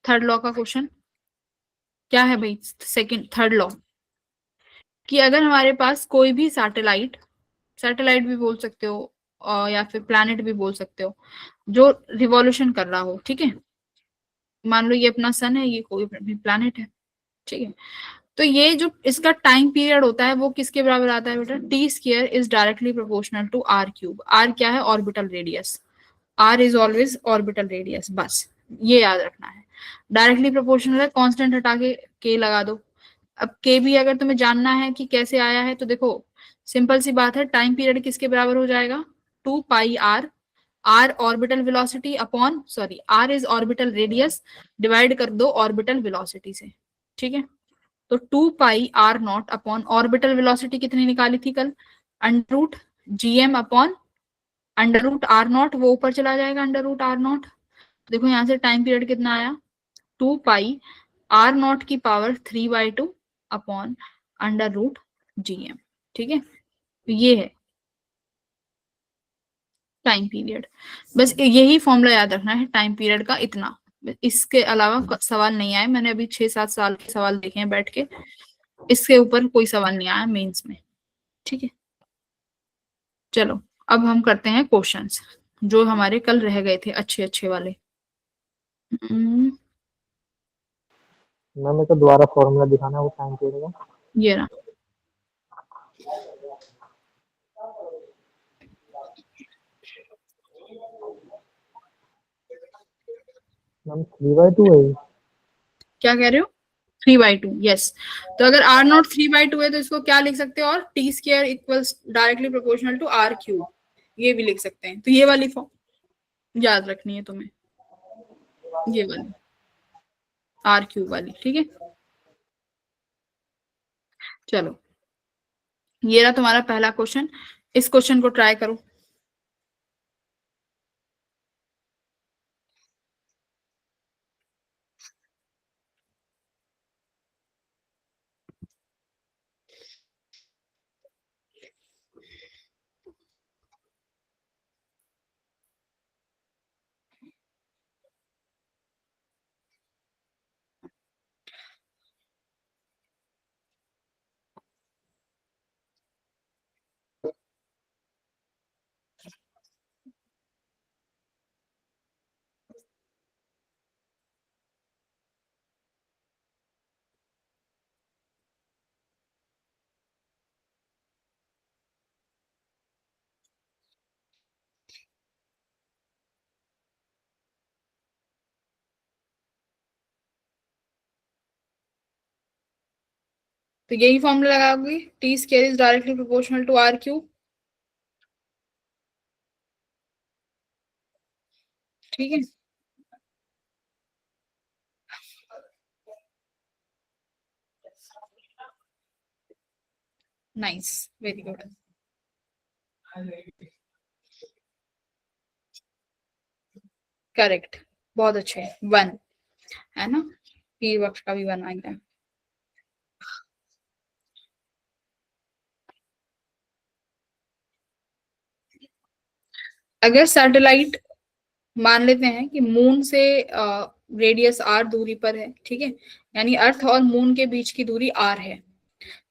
थर्ड लॉ का क्वेश्चन क्या है भाई? सेकेंड थर्ड लॉ कि अगर हमारे पास कोई भी सैटेलाइट, सैटेलाइट भी बोल सकते हो या फिर प्लैनेट भी बोल सकते हो, जो रिवॉल्यूशन कर रहा हो, ठीक है, मान लो ये अपना सन है, ये कोई प्लैनेट है, ठीक है, तो ये जो इसका टाइम पीरियड होता है वो किसके बराबर आता है बेटा? T square is directly proportional to R cube. R क्या है? Orbital radius. R is always orbital radius, बस ये याद रखना है। डायरेक्टली प्रोपोर्शनल है, कांस्टेंट हटा के लगा दो। अब के भी अगर तुम्हें जानना है कि कैसे आया है तो देखो, सिंपल सी बात है, टाइम पीरियड किसके बराबर हो जाएगा? 2 pi R. R orbital velocity upon, sorry, R is orbital radius, divide कर दो ऑर्बिटल वेलोसिटी से, ठीक है। तो 2 पाई r0 अपॉन ऑर्बिटल वेलोसिटी कितनी निकाली थी कल? √gm अपॉन √r0, वो ऊपर चला जाएगा √r0। देखो यहाँ से टाइम पीरियड कितना आया, 2 पाई r0 की पावर 3/2 अपॉन √gm, ठीक है। तो ये है टाइम पीरियड। बस यही फॉर्मूला याद रखना है टाइम पीरियड का, इतना। इसके अलावा सवाल नहीं आए, मैंने अभी 6-7 साल के सवाल देखे हैं बैठ के, इसके ऊपर कोई सवाल नहीं आया मेंस में, ठीक है। चलो, अब हम करते हैं क्वेश्चंस जो हमारे कल रह गए थे, अच्छे अच्छे वाले। हम्म, मैम मेरे को दोबारा फॉर्मूला दिखाना है वो टाइम पीरियड का। ये रहा। मैम 3/2 है ये। क्या कह रहे हो? 3/2, यस। तो अगर r0 3/2 है तो इसको क्या लिख सकते हो? और T square equals directly proportional to R cube, ये भी लिख सकते हैं। तो ये वाली फॉर्म याद रखनी है तुम्हें, ये वाली आर क्यूब वाली, ठीक है। चलो, ये रहा तुम्हारा पहला क्वेश्चन। इस क्वेश्चन को ट्राई करो। तो यही फॉर्मूला लगाओगे, T square is directly proportional to R cube. ठीक है, नाइस, वेरी गुड। करेक्ट, बहुत अच्छे, 1 है ना, पी वक्ष का भी 1 आ गया। अगर सैटेलाइट मान लेते हैं कि मून से रेडियस आर दूरी पर है, ठीक है, यानी अर्थ और मून के बीच की दूरी आर है,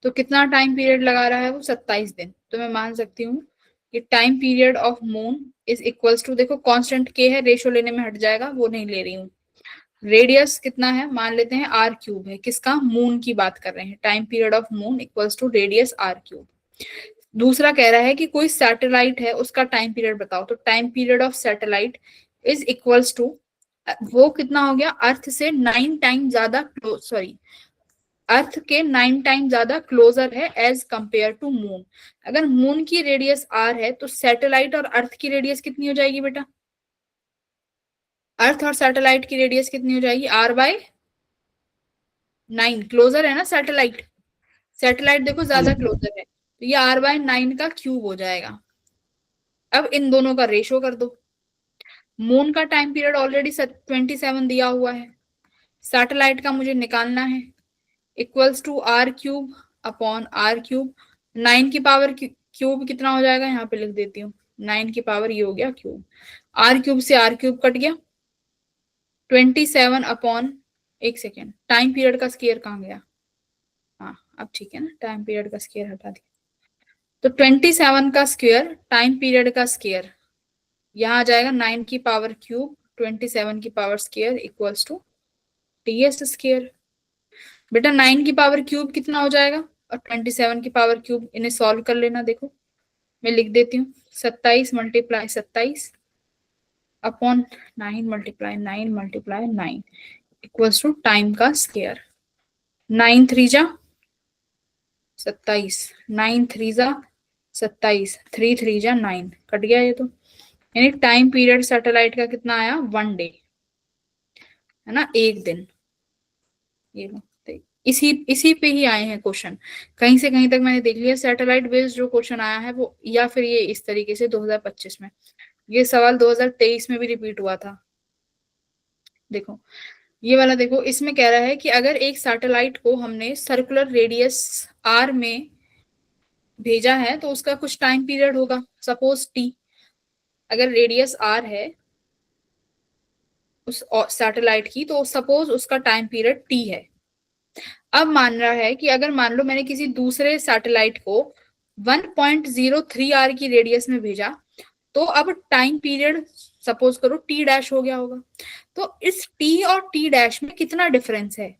तो कितना टाइम पीरियड लगा रहा है वो 27 दिन। तो मैं मान सकती हूँ कि time period of moon is equals to, देखो कांस्टेंट के है, रेशो लेने में हट जाएगा, वो नहीं ले रही हूँ। रेडियस कितना है, मान लेते हैं आर क्यूब है, किसका, मून की बात कर रहे हैं। Time period of moon equals to radius R cube. दूसरा कह रहा है कि कोई सैटेलाइट है, उसका टाइम पीरियड बताओ, तो time period of satellite is equals to, वो कितना हो गया, अर्थ से 9 टाइम ज्यादा सॉरी, अर्थ के 9 टाइम ज्यादा क्लोजर है एज कंपेयर टू मून। अगर मून की रेडियस आर है तो सैटेलाइट और अर्थ की रेडियस कितनी हो जाएगी बेटा, अर्थ और सैटेलाइट की रेडियस कितनी हो जाएगी, r/9, क्लोजर है ना सैटेलाइट, सैटेलाइट देखो ज्यादा क्लोजर है, तो ये r/9 का क्यूब हो जाएगा। अब इन दोनों का रेशो कर दो, मून का टाइम पीरियड ऑलरेडी 27 दिया हुआ है, सैटेलाइट का मुझे निकालना है, equals to R cube upon R cube. 9 की पावर क्यूब कितना हो जाएगा, यहाँ पे लिख देती हूँ, 9 की पावर ये हो गया क्यूब, आर क्यूब से आर क्यूब कट गया, 27 अपॉन, एक सेकेंड, टाइम पीरियड का स्क्वायर कहाँ गया, हाँ अब ठीक है ना, टाइम पीरियड का स्क्वायर हटा दिया, तो 27 का स्क्वायर टाइम पीरियड का स्क्वायर, यहाँ आ जाएगा 9 की पावर क्यूब 27 की power square equals to TS square. बेटा 9 की पावर क्यूब कितना हो जाएगा और 27 की पावर क्यूब, इन्हें सॉल्व कर लेना। देखो मैं लिख देती हूँ, 27 multiply 27 upon 9 multiply 9 multiply 9 equals to time का स्क्वायर। 9 3 जा 27, 9 3 जा 27, 3 3 जा 9, कट गया ये तो, यानी टाइम पीरियड सैटेलाइट का कितना आया, 1 डे, है ना, 1 दिन। ये लो, इसी पे ही आए हैं क्वेश्चन, कहीं से कहीं तक मैंने देख लिया सैटेलाइट बेस्ड जो क्वेश्चन आया है वो, या फिर ये इस तरीके से 2025 में, ये सवाल 2023 में भी रिपीट हुआ था। देखो ये वाला, देखो इसमें कह रहा है कि अगर एक सैटेलाइट को हमने सर्कुलर रेडियस आर में भेजा है तो उसका कुछ टाइम पीरियड होगा, सपोज टी, अगर रेडियस आर है उस सैटेलाइट की, तो सपोज उसका टाइम पीरियड टी है। अब मान रहा है कि अगर मान लो मैंने किसी दूसरे सैटेलाइट को 1.03 आर की रेडियस में भेजा, तो अब टाइम पीरियड सपोज करो टी डैश हो गया होगा, तो इस टी और टी डैश में कितना डिफरेंस है,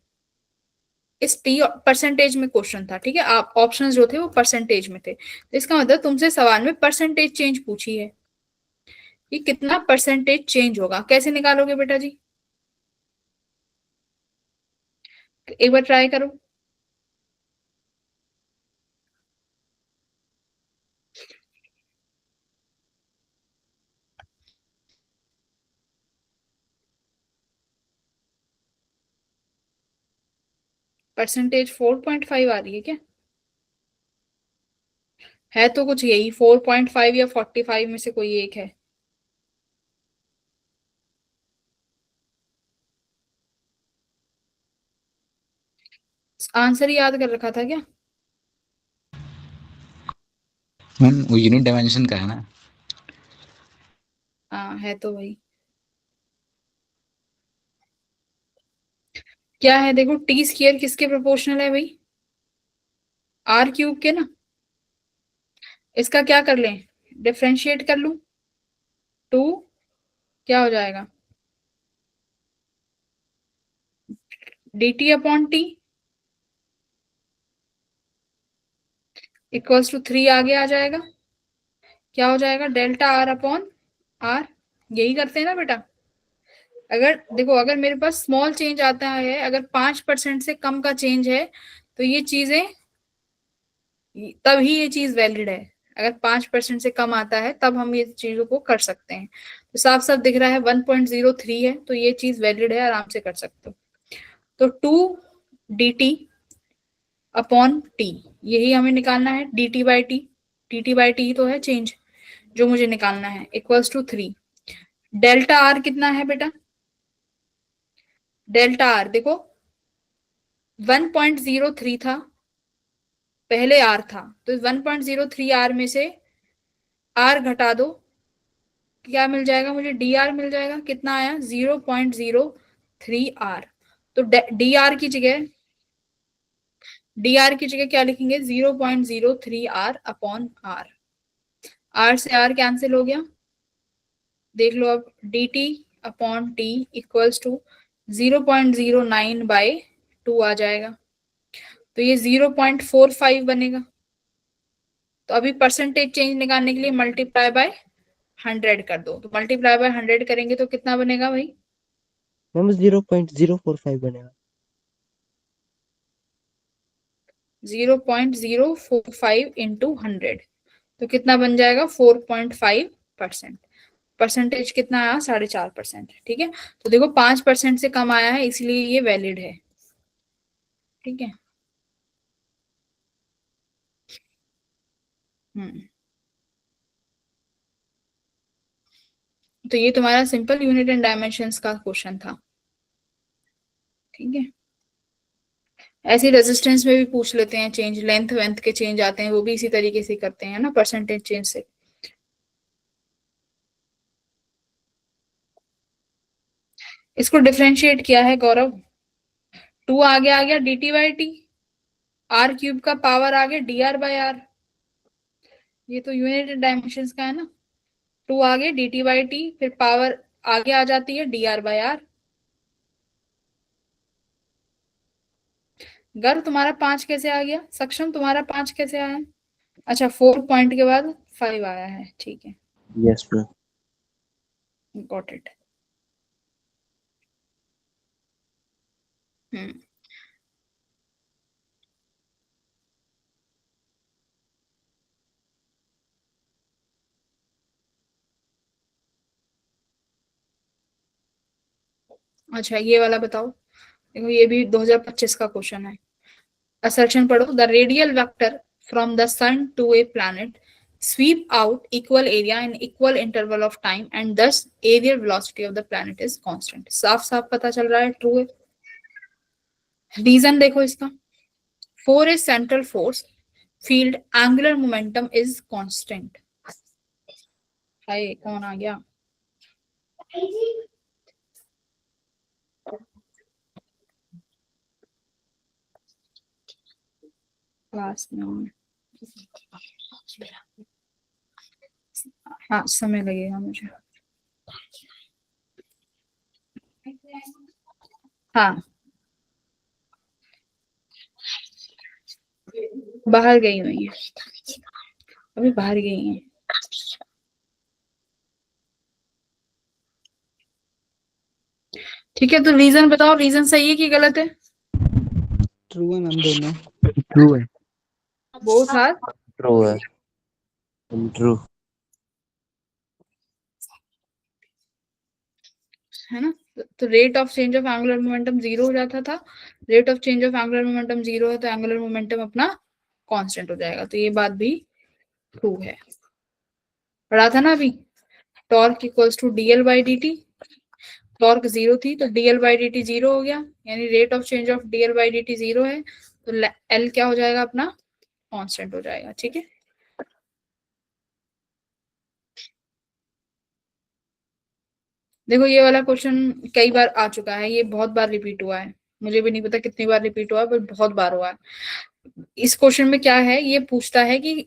इस टी परसेंटेज में क्वेश्चन था, ठीक है, आप ऑप्शंस जो थे वो परसेंटेज में थे, तो इसका मतलब तुमसे सवाल में परसेंटेज चेंज पूछी है, कि कितना परसेंटेज चेंज होगा, कैसे निकालोगे बेटा जी, एक बार ट्राई करो। परसेंटेज 4.5 आ रही है क्या, है तो कुछ यही 4.5 या 45 में से कोई एक है। आंसर याद कर रखा था क्या, मैम वो यूनिट डायमेंशन का है ना। हाँ है तो वही, क्या है देखो, टी स्क्वायर किसके प्रोपोर्शनल है भाई, आर क्यूब के ना, इसका क्या कर लें, डिफरेंशिएट कर लूं, 2 क्या हो जाएगा, dt upon T equals to 3 आगे आ जाएगा, क्या हो जाएगा, डेल्टा आर अपॉन आर, यही करते हैं ना बेटा। अगर देखो अगर मेरे पास स्मॉल चेंज आता है, अगर 5% से कम का चेंज है, तो ये चीजें तभी ये चीज वैलिड है। अगर 5% से कम आता है तब हम ये चीजों को कर सकते हैं। तो साफ साफ दिख रहा है 1.03 है, तो ये चीज वैलिड है, आराम से कर सकते हो। तो 2 dt अपॉन टी, यही हमें निकालना है, dt by T, dt by T तो है चेंज जो मुझे निकालना है, इक्वल्स टू 3। डेल्टा आर कितना है बेटा? डेल्टा आर देखो 1.03 था, पहले आर था, तो 1.03 आर में से आर घटा दो, क्या मिल जाएगा मुझे? डी आर मिल जाएगा। कितना आया? 0.03 आर। तो डी आर की जगह क्या लिखेंगे? 0.03 आर अपॉन आर। आर से आर कैंसिल हो गया, देख लो अब, D T upon T equals to 0.09 by 2 आ जाएगा, तो ये 0.45 बनेगा। तो अभी परसेंटेज चेंज निकालने के लिए मल्टीप्लाई बाय 100 कर दो, तो मल्टीप्लाई बाय 100 करेंगे तो कितना बनेगा भाई? मैम 0.045 बनेगा। 0.045 इंटू 100, तो कितना बन जाएगा? 4.5%। परसेंटेज कितना आया? 4.5%। ठीक है, तो देखो 5% से कम आया है, इसलिए ये वैलिड है। ठीक है, तो ये तुम्हारा सिंपल यूनिट एंड डायमेंशंस का क्वेश्चन था। ठीक है, ऐसे रेजिस्टेंस में भी पूछ लेते हैं चेंज, लेंथ वेंथ के चेंज आते हैं, वो भी इसी तरीके से करते हैं ना, परसेंटेज चेंज से। इसको डिफरेंशिएट किया है गौरव, 2 आगे आ गया dt by T, R cube का पावर आ गया dr बाई आर, ये तो यूनिट डायमेंशंस का है ना। 2 आगे dt बाई टी, फिर पावर आगे आ जाती है dr बाई आर। गर्व तुम्हारा 5 कैसे आ गया? सक्षम तुम्हारा 5 कैसे आया? अच्छा 4 पॉइंट के बाद 5 आया है, ठीक है, यस मैम। Got it. अच्छा ये वाला बताओ, देखो ये भी 2025 का क्वेश्चन है। असर्शन पढ़ो, the radial vector from the sun to a planet sweep out equal area in equal interval of time and thus aerial velocity of the planet is constant। साफ साफ पता चल रहा है ट्रू है। रीजन देखो इसका, 4 is central force, field angular momentum is constant। हाय कौन आ गया? क्लास में हाँ समय लगेगा मुझे। हाँ बाहर गई हुई है, अभी बाहर गई है। ठीक है, तो रीजन बताओ, रीजन सही है कि गलत है? ट्रू है मैम, दोनों ट्रू है। बोथ आर ट्रू है। ट्रू है ना। तो rate of change of angular momentum 0 हो जाता था, rate of change of angular momentum 0 है तो एंगुलर मोमेंटम अपना कांस्टेंट हो जाएगा, तो ये बात भी ट्रू है। पढ़ा था ना अभी, torque equals to dl by dt, torque 0 थी तो dl बाई dt 0 हो गया, यानी rate of change of dl by dt 0 है, तो l क्या हो जाएगा अपना? कांस्टेंट हो जाएगा। ठीक है, देखो ये वाला क्वेश्चन कई बार आ चुका है, ये बहुत बार रिपीट हुआ है, मुझे भी नहीं पता कितनी बार रिपीट हुआ है, पर बहुत बार हुआ है। इस क्वेश्चन में क्या है, ये पूछता है कि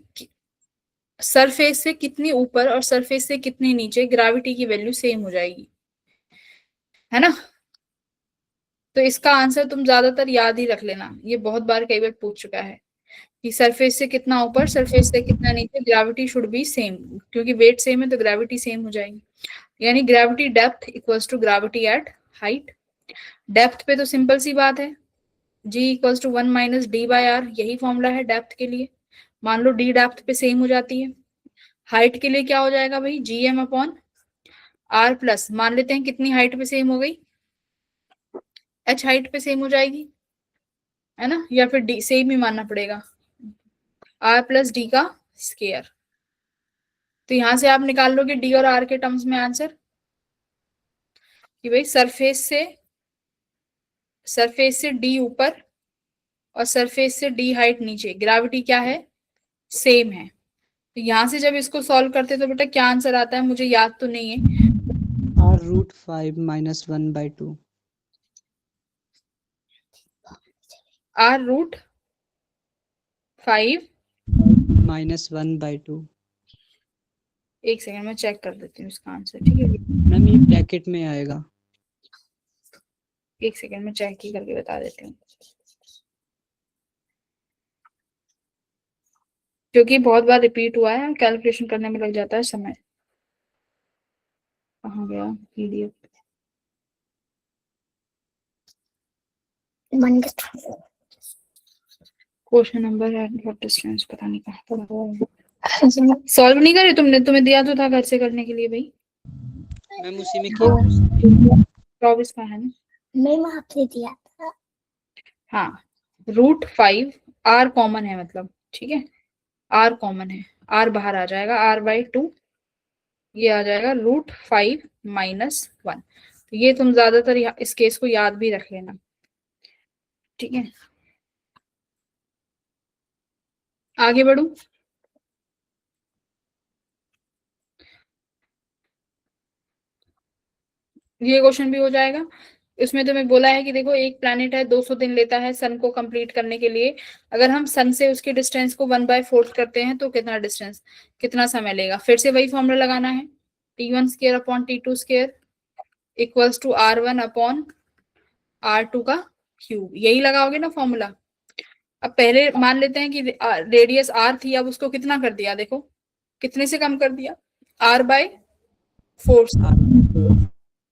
सरफेस से कितनी ऊपर और सरफेस से कितनी नीचे ग्रेविटी की वैल्यू सेम हो जाएगी, है ना। तो इसका आंसर तुम ज्यादातर याद ही रख लेना, ये बहुत बार कई बार पूछ चुका है कि सरफेस से कितना ऊपर, सरफेस से कितना नीचे, ग्रेविटी शुड बी सेम, क्योंकि वेट सेम है तो ग्रेविटी सेम हो जाएगी। यानी gravity depth equals to gravity at height. Depth पे तो सिंपल सी बात है, g equals to 1 minus d by r, यही फॉर्मूला है डेप्थ के लिए। मान लो डी डेप्थ पे सेम हो जाती है, हाइट के लिए क्या हो जाएगा भाई, जीएम अपॉन आर प्लस, मान लेते हैं कितनी हाइट पे सेम हो गई, एच हाइट पे सेम हो जाएगी, है ना, या फिर डी सेम ही मानना पड़ेगा, आर प्लस डी का स्केयर। तो यहां से आप निकाल लोगे डी और आर के टर्म्स में आंसर कि भाई सरफेस से डी ऊपर और सरफेस से डी हाइट नीचे, ग्रेविटी क्या है, सेम है। तो यहां से जब इसको सॉल्व करते तो बेटा क्या आंसर आता है, मुझे याद तो नहीं है, R√5 - 1/2। R√5 - 1/2। एक सेकंड में चेक कर देती हूँ इसका आंसर, ठीक है, मैम ये ब्रैकेट में आएगा। एक सेकंड में चेक ही करके बता देती हूँ, क्योंकि बहुत बार रिपीट हुआ है, कैलकुलेशन करने में लग जाता है समय। कहाँ गया पीडीएफ, क्वेश्चन नंबर है, डिस्टेंस पता नहीं कहाँ पड़ा हुआ है। सॉल्व नहीं करे तुमने, तुम्हें दिया तो था घर से करने के लिए भाई, मैम उसी में किया। 24 का है ना, मैम आपने दिया था। हाँ, √5 आर कॉमन है मतलब, ठीक है, आर कॉमन है, आर बाहर आ जाएगा, R/2 ये आ जाएगा √5 - 1। तो ये तुम ज्यादातर इस केस को याद भी रख लेना, ठीक है। आगे बढ़ू, ये क्वेश्चन भी हो जाएगा। इसमें तुम्हें बोला है कि देखो एक प्लैनेट है, 200 दिन लेता है सन को कंप्लीट करने के लिए, अगर हम सन से उसके डिस्टेंस को 1/4 करते हैं तो कितना डिस्टेंस, कितना समय लेगा। फिर से वही फॉर्मूला लगाना है, T1² upon T2² equals to R1 upon R2 का क्यूब, यही लगाओगे ना फॉर्मूला। अब पहले मान लेते हैं कि रेडियस R थी, अब उसको कितना कर दिया, देखो कितने से कम कर दिया, R/4,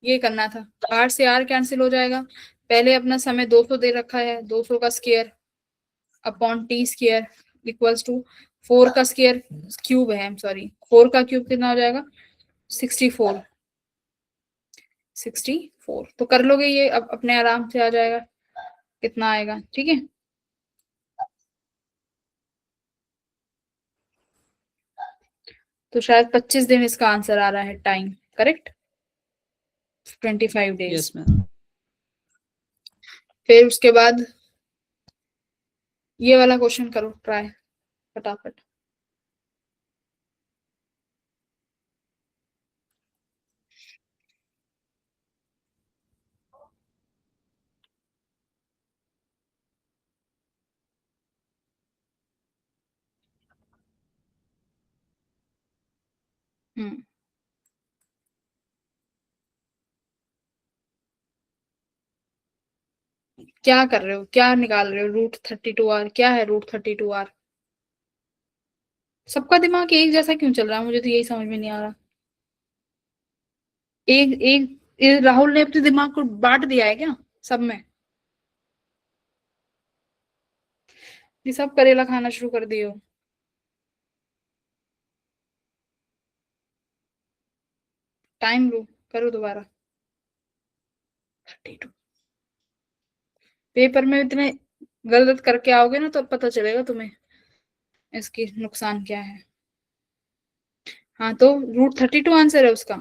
ये करना था। R से R कैंसिल हो जाएगा, पहले अपना समय 200 दे रखा है, 200 का square upon T² equals to 4 का स्क्वायर क्यूब है, सॉरी 4 का क्यूब कितना हो जाएगा, 64। तो कर लोगे ये, अब अपने आराम से आ जाएगा कितना आएगा, ठीक है। तो शायद 25 दिन इसका आंसर आ रहा है, time correct, 25 days. Yes ma'am. फिर उसके बाद ये वाला क्वेश्चन करो ट्राई फटाफट। क्या कर रहे हो, क्या निकाल रहे हो, √32R क्या है, √32R। सबका दिमाग एक जैसा क्यों चल रहा है, मुझे तो यही समझ में नहीं आ रहा। एक एक राहुल ने अपने दिमाग को बांट दिया है क्या सब में, ये सब करेला खाना शुरू कर दिए हो। टाइम लो, करो दोबारा। 32 पेपर में इतने गलत करके आओगे ना तो पता चलेगा तुम्हें इसकी नुकसान क्या है। हाँ तो √32 आंसर है उसका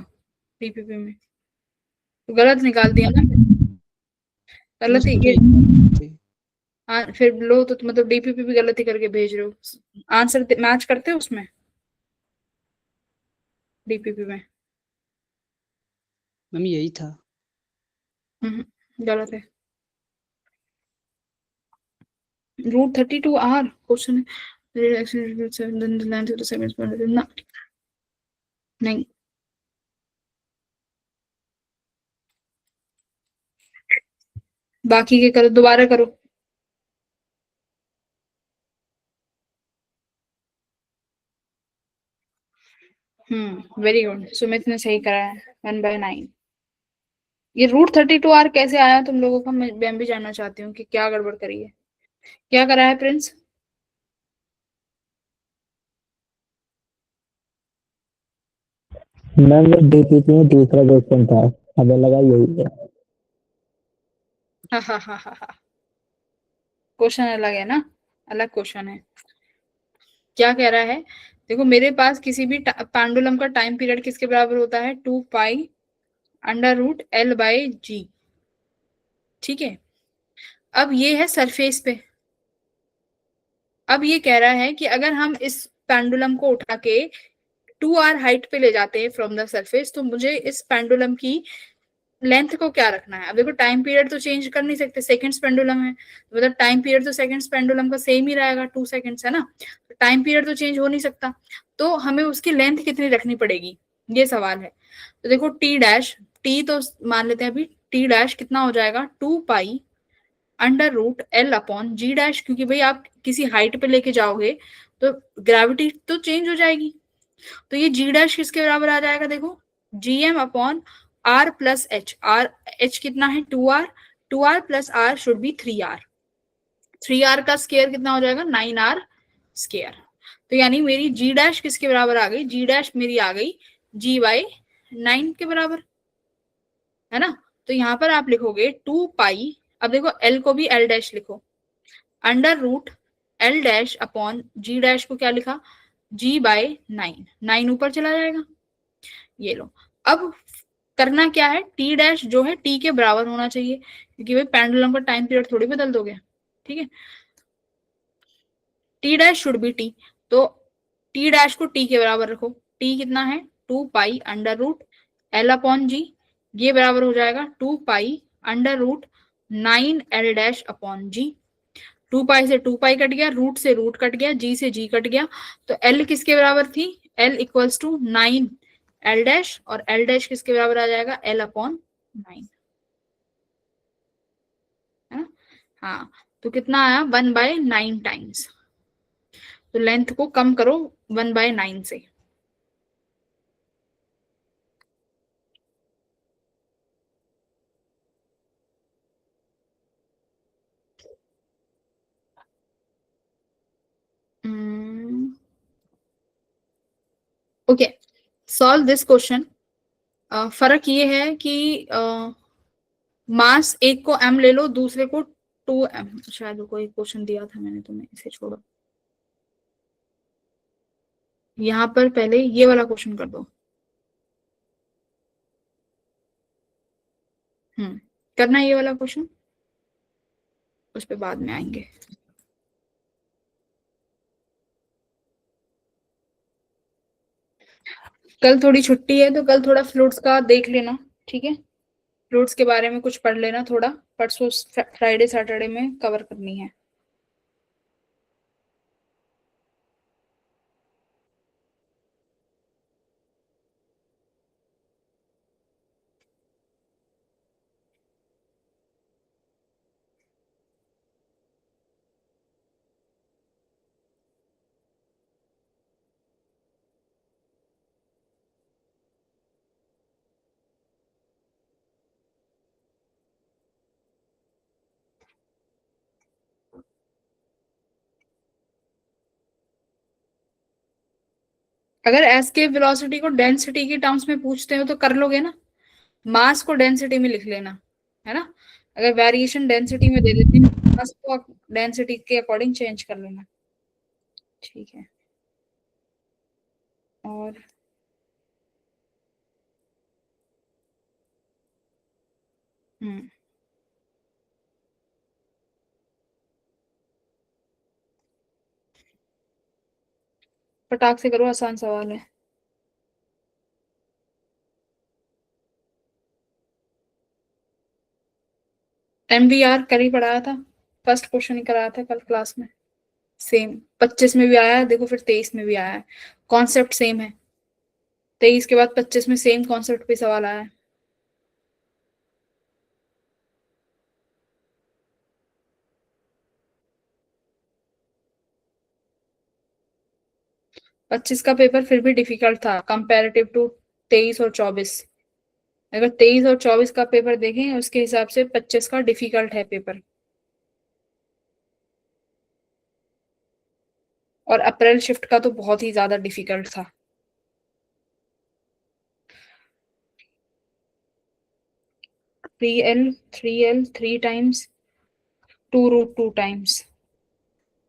पीपीपी में, तो गलत निकाल दिया ना, गलत ही ये। हाँ फिर लो तो मतलब डीपीपी भी गलती करके भेज रहे हो, आंसर मैच करते हो उसमें डीपीपी में। मैम यही था। गलत है, √32R क्वेश्चन ना, नहीं बाकी के करो, दोबारा करो। वेरी गुड, सुमित ने सही करा है, 1/9। ये √32R कैसे आया तुम लोगों का, मैं भी जानना चाहती हूँ कि क्या गड़बड़ करी है, क्या करा है प्रिंस। मैम वो डीपीपी में दूसरा क्वेश्चन था, हमें लगा यही है। हाँ हाँ हाँ हाँ हाँ, क्वेश्चन अलग है ना, अलग क्वेश्चन है। क्या कह रहा है, देखो मेरे पास किसी भी पेंडुलम का टाइम पीरियड किसके बराबर होता है, 2π√L/g। ठीक है, अब ये है सरफेस पे। अब ये कह रहा है कि अगर हम इस पेंडुलम को उठा के 2r हाइट पे ले जाते हैं फ्रॉम द सरफेस, तो मुझे इस पेंडुलम की लेंथ को क्या रखना है। अब देखो टाइम पीरियड तो चेंज कर नहीं सकते, सेकंड्स पेंडुलम है, तो मतलब टाइम पीरियड तो सेकंड्स पेंडुलम का सेम ही रहेगा, 2 सेकंड्स है ना, तो टाइम पीरियड तो चेंज हो नहीं सकता, तो हमें उसकी लेंथ कितनी रखनी पड़ेगी, ये सवाल है। तो देखो टी डैश, टी तो मान लेते हैं अभी, टी डैश कितना हो जाएगा, 2π√L/g डैश, क्योंकि भाई आप किसी हाइट पे लेके जाओगे तो ग्रेविटी तो चेंज हो जाएगी, तो ये जी डैश किसके बराबर आ जाएगा, देखो GM/r+h। r h कितना है, 2r, 2r + r should be 3r, 3r का स्केयर कितना हो जाएगा, 9r स्केयर। तो यानी मेरी जी डैश किसके बराबर आ गई, जी डैश मेरी आ गई g/9 के बराबर, है ना। तो यहाँ पर आप लिखोगे 2π, अब देखो l को भी l डैश लिखो, √L dash upon g dash को क्या लिखा, g/9, 9 ऊपर चला जाएगा, ये लो। अब करना क्या है, टी डैश जो है टी के बराबर होना चाहिए, क्योंकि भाई पेंडुलम का टाइम पीरियड थोड़ी बदल दोगे, ठीक है। T dash should be T, तो टी डैश को टी के बराबर रखो, टी कितना है, 2π√L/g, ये बराबर हो जाएगा 2π√9L डैश अपॉन जी। 2π से 2π कट गया, रूट से रूट कट गया, जी से जी कट गया, तो L किसके बराबर थी, L equals to 9L dash, और L डैश किसके बराबर आ जाएगा, L/9, है ना। हाँ, तो कितना आया, 1/9 टाइम्स, तो लेंथ को कम करो 1/9 से। Okay, solve this question. फर्क ये है कि मास एक को m ले लो, दूसरे को 2m, शायद कोई क्वेश्चन दिया था मैंने तुम्हें, इसे छोड़ो, यहाँ पर पहले ये वाला क्वेश्चन कर दो। करना ये वाला क्वेश्चन, उस पे बाद में आएंगे। कल थोड़ी छुट्टी है, तो कल थोड़ा फ्लूइड्स का देख लेना, ठीक है, फ्लूइड्स के बारे में कुछ पढ़ लेना थोड़ा, परसों फ्राइडे सैटरडे में कवर करनी है। अगर एस के वेलोसिटी को डेंसिटी के टर्म्स में पूछते हो तो कर लोगे ना, मास को डेंसिटी में लिख लेना, है ना। अगर वेरिएशन डेंसिटी में दे देते हैं, मास को डेंसिटी के अकॉर्डिंग चेंज कर लेना, ठीक है। और फटाक से करो, आसान सवाल है। MVR कल ही पढ़ाया था, फर्स्ट क्वेश्चन ही कराया था कल क्लास में, सेम 25 में भी आया है, देखो फिर 23 में भी आया है, कॉन्सेप्ट सेम है, 23 के बाद 25 में सेम कॉन्सेप्ट पे सवाल आया है। पच्चीस का पेपर फिर भी डिफिकल्ट था कंपैरेटिव टू 23 और 24। अगर 23 और 24 का पेपर देखें उसके हिसाब से 25 का डिफिकल्ट है पेपर, और अप्रैल शिफ्ट का तो बहुत ही ज्यादा डिफिकल्ट था। 3L 3 टाइम्स 2√2 टाइम्स,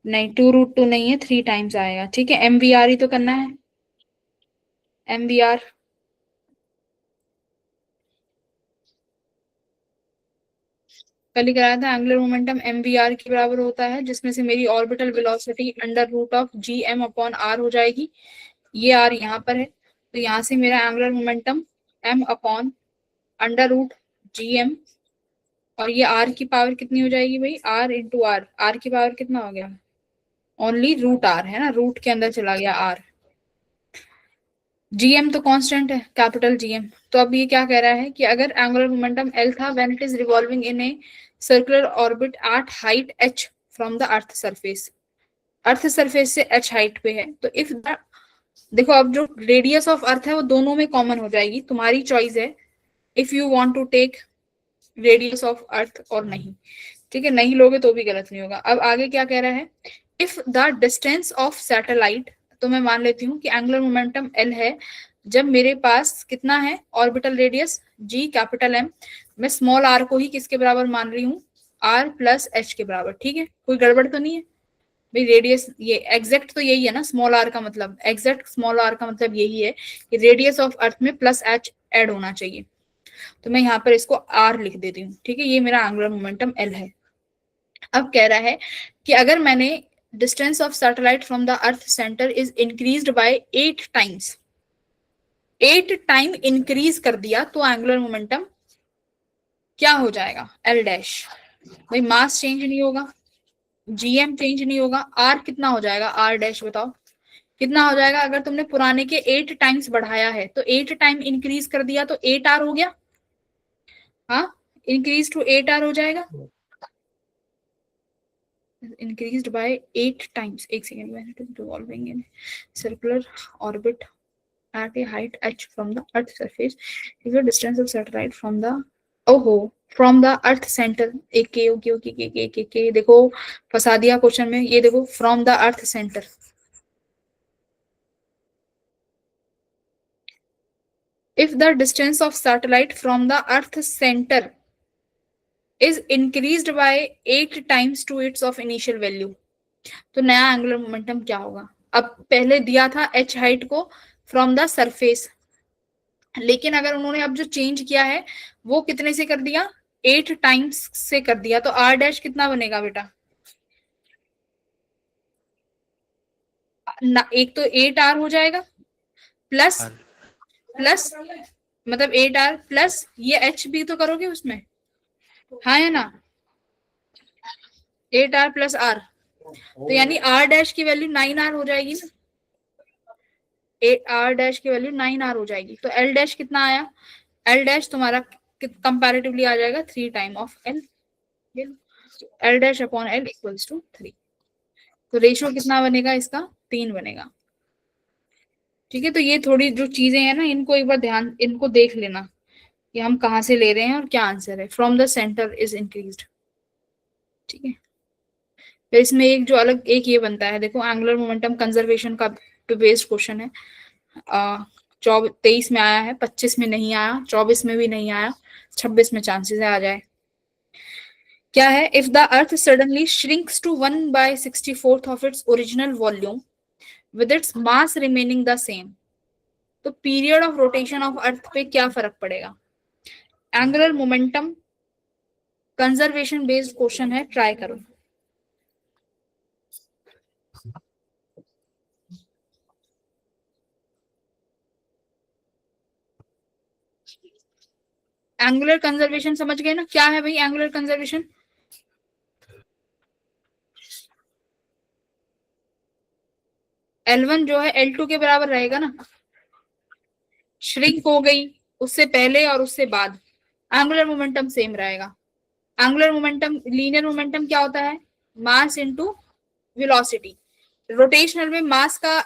नहीं 2√2 नहीं है, 3 टाइम्स आएगा। ठीक है, MVR ही तो करना है, MVR। कल ही कराया था, एंगुलर मोमेंटम MVR के बराबर होता है, जिसमें से मेरी ऑर्बिटल वेलोसिटी √GM/r हो जाएगी। ये r यहाँ पर है, तो यहाँ से मेरा एंगुलर मोमेंटम m/√GM, और ये r की पावर कितनी हो जाएगी भाई, r इंटू आर। r की पावर कितना हो गया, ओनली √r है ना, रूट के अंदर चला गया r। GM तो कांस्टेंट है, कैपिटल GM। तो अब ये क्या कह रहा है कि अगर एंगुलर मोमेंटम L था when it is revolving in a circular orbit at height h from the earth surface, earth surface से h हाइट पे है, तो इफ द, देखो अब जो रेडियस ऑफ अर्थ है वो दोनों में कॉमन हो जाएगी, तुम्हारी चॉइस है if you want to take radius of earth और नहीं। ठीक है, नहीं लोगे तो भी गलत नहीं होगा। अब आगे क्या कह रहा है, if the distance of satellite, तो मैं मान लेती हूँ कि एंगुलर मोमेंटम L है जब मेरे पास कितना है, orbital radius G capital M, मैं स्मॉल r को ही किसके बराबर मान रही हूँ, r प्लस h के बराबर। ठीक है, कोई गड़बड़ तो नहीं है भाई, रेडियस ये एग्जैक्ट तो यही है ना, स्मॉल r का मतलब, एग्जैक्ट स्मॉल r का मतलब यही है कि रेडियस ऑफ अर्थ में प्लस h ऐड होना चाहिए, तो मैं यहाँ पर इसको r लिख देती हूँ। ठीक है, ये मेरा एंगुलर मोमेंटम L है। अब कह रहा है कि अगर मैंने distance of satellite from the earth centre is increased by 8 times, 8 time increase कर दिया, तो एंगुलर मोमेंटम क्या हो जाएगा, L डैश। भाई मास चेंज नहीं होगा, GM चेंज नहीं होगा, R कितना हो जाएगा, R डैश बताओ कितना हो जाएगा। अगर तुमने पुराने के 8 टाइम्स बढ़ाया है तो 8 टाइम इंक्रीज कर दिया तो 8R हो गया, हाँ इंक्रीज टू 8R हो जाएगा, increased by 8 times, एक second, when it is revolving in circular orbit at a height h from the earth surface, is the distance of satellite from the from the earth center, एक के ओके ओके के देखो फंसा दिया क्वेश्चन में, ये देखो from the earth center, if the distance of satellite from the earth center is increased by 8 times to its of initial value, तो नया एंगुलर मोमेंटम क्या होगा। अब पहले दिया था h हाइट को फ्रॉम द सरफेस, लेकिन अगर उन्होंने अब जो चेंज किया है वो कितने से कर दिया, 8 टाइम्स से कर दिया, तो r डैश कितना बनेगा बेटा, ना एक तो 8R हो जाएगा प्लस प्लस मतलब 8R प्लस ये h भी तो करोगे उसमें, हाँ है ना, 8R प्लस R, तो यानी R डैश की वैल्यू 9R हो जाएगी ना, 8R डैश की वैल्यू 9R हो जाएगी, तो L डैश कितना आया, L डैश तुम्हारा कंपैरेटिवली आ जाएगा 3 time of L, L dash upon L equals to 3, तो रेशियो कितना बनेगा इसका, 3 बनेगा। ठीक है, तो ये थोड़ी जो चीजें हैं ना, इनको एक बार ध्यान, इनको देख लेना कि हम कहाँ से ले रहे हैं और क्या आंसर है, from the centre is increased. ठीक है, फिर इसमें एक जो अलग एक ये बनता है, देखो एंगुलर मोमेंटम कंजर्वेशन का बेस्ड क्वेश्चन है, 23 में आया है, 25 में नहीं आया, 24 में भी नहीं आया, 26 में चांसेस है आ जाए। क्या है, if the earth suddenly shrinks to 1/64 of its original volume with its mass remaining the same, तो period of rotation of earth पे क्या फर्क पड़ेगा। Angular momentum conservation based question है, ट्राई करो। एंगुलर कंजर्वेशन समझ गए ना, क्या है भाई एंगुलर कंजर्वेशन, L1 जो है L2 के बराबर रहेगा ना, श्रिंक हो गई उससे पहले और उससे बाद, एंगुलर मोमेंटम सेम रहेगा। एंगुलर मोमेंटम, लीनियर मोमेंटम क्या होता है, मास इनटू वेलोसिटी, रोटेशनल में मास का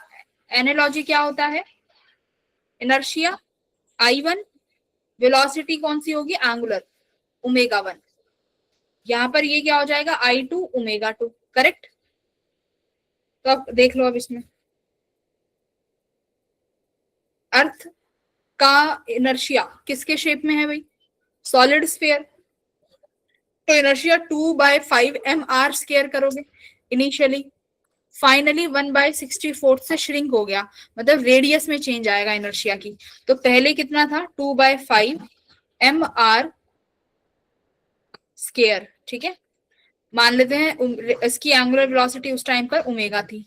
एनालॉजी क्या होता है, इनर्शिया I1, वेलोसिटी कौन सी होगी, एंगुलर ω1, यहाँ पर ये क्या हो जाएगा I2 ω2, करेक्ट। तो अब देख लो, अब इसमें अर्थ का इनर्शिया किसके शेप में है भाई, सॉलिड स्फीयर, तो इनर्शिया 2/5 mr² करोगे इनिशियली, फाइनली 1/64 से श्रिंक हो गया, मतलब रेडियस में चेंज आएगा इनर्शिया की। तो पहले कितना था 2/5 mr², ठीक है। मान लेते हैं इसकी एंगुलर वेलोसिटी उस टाइम पर ओमेगा थी।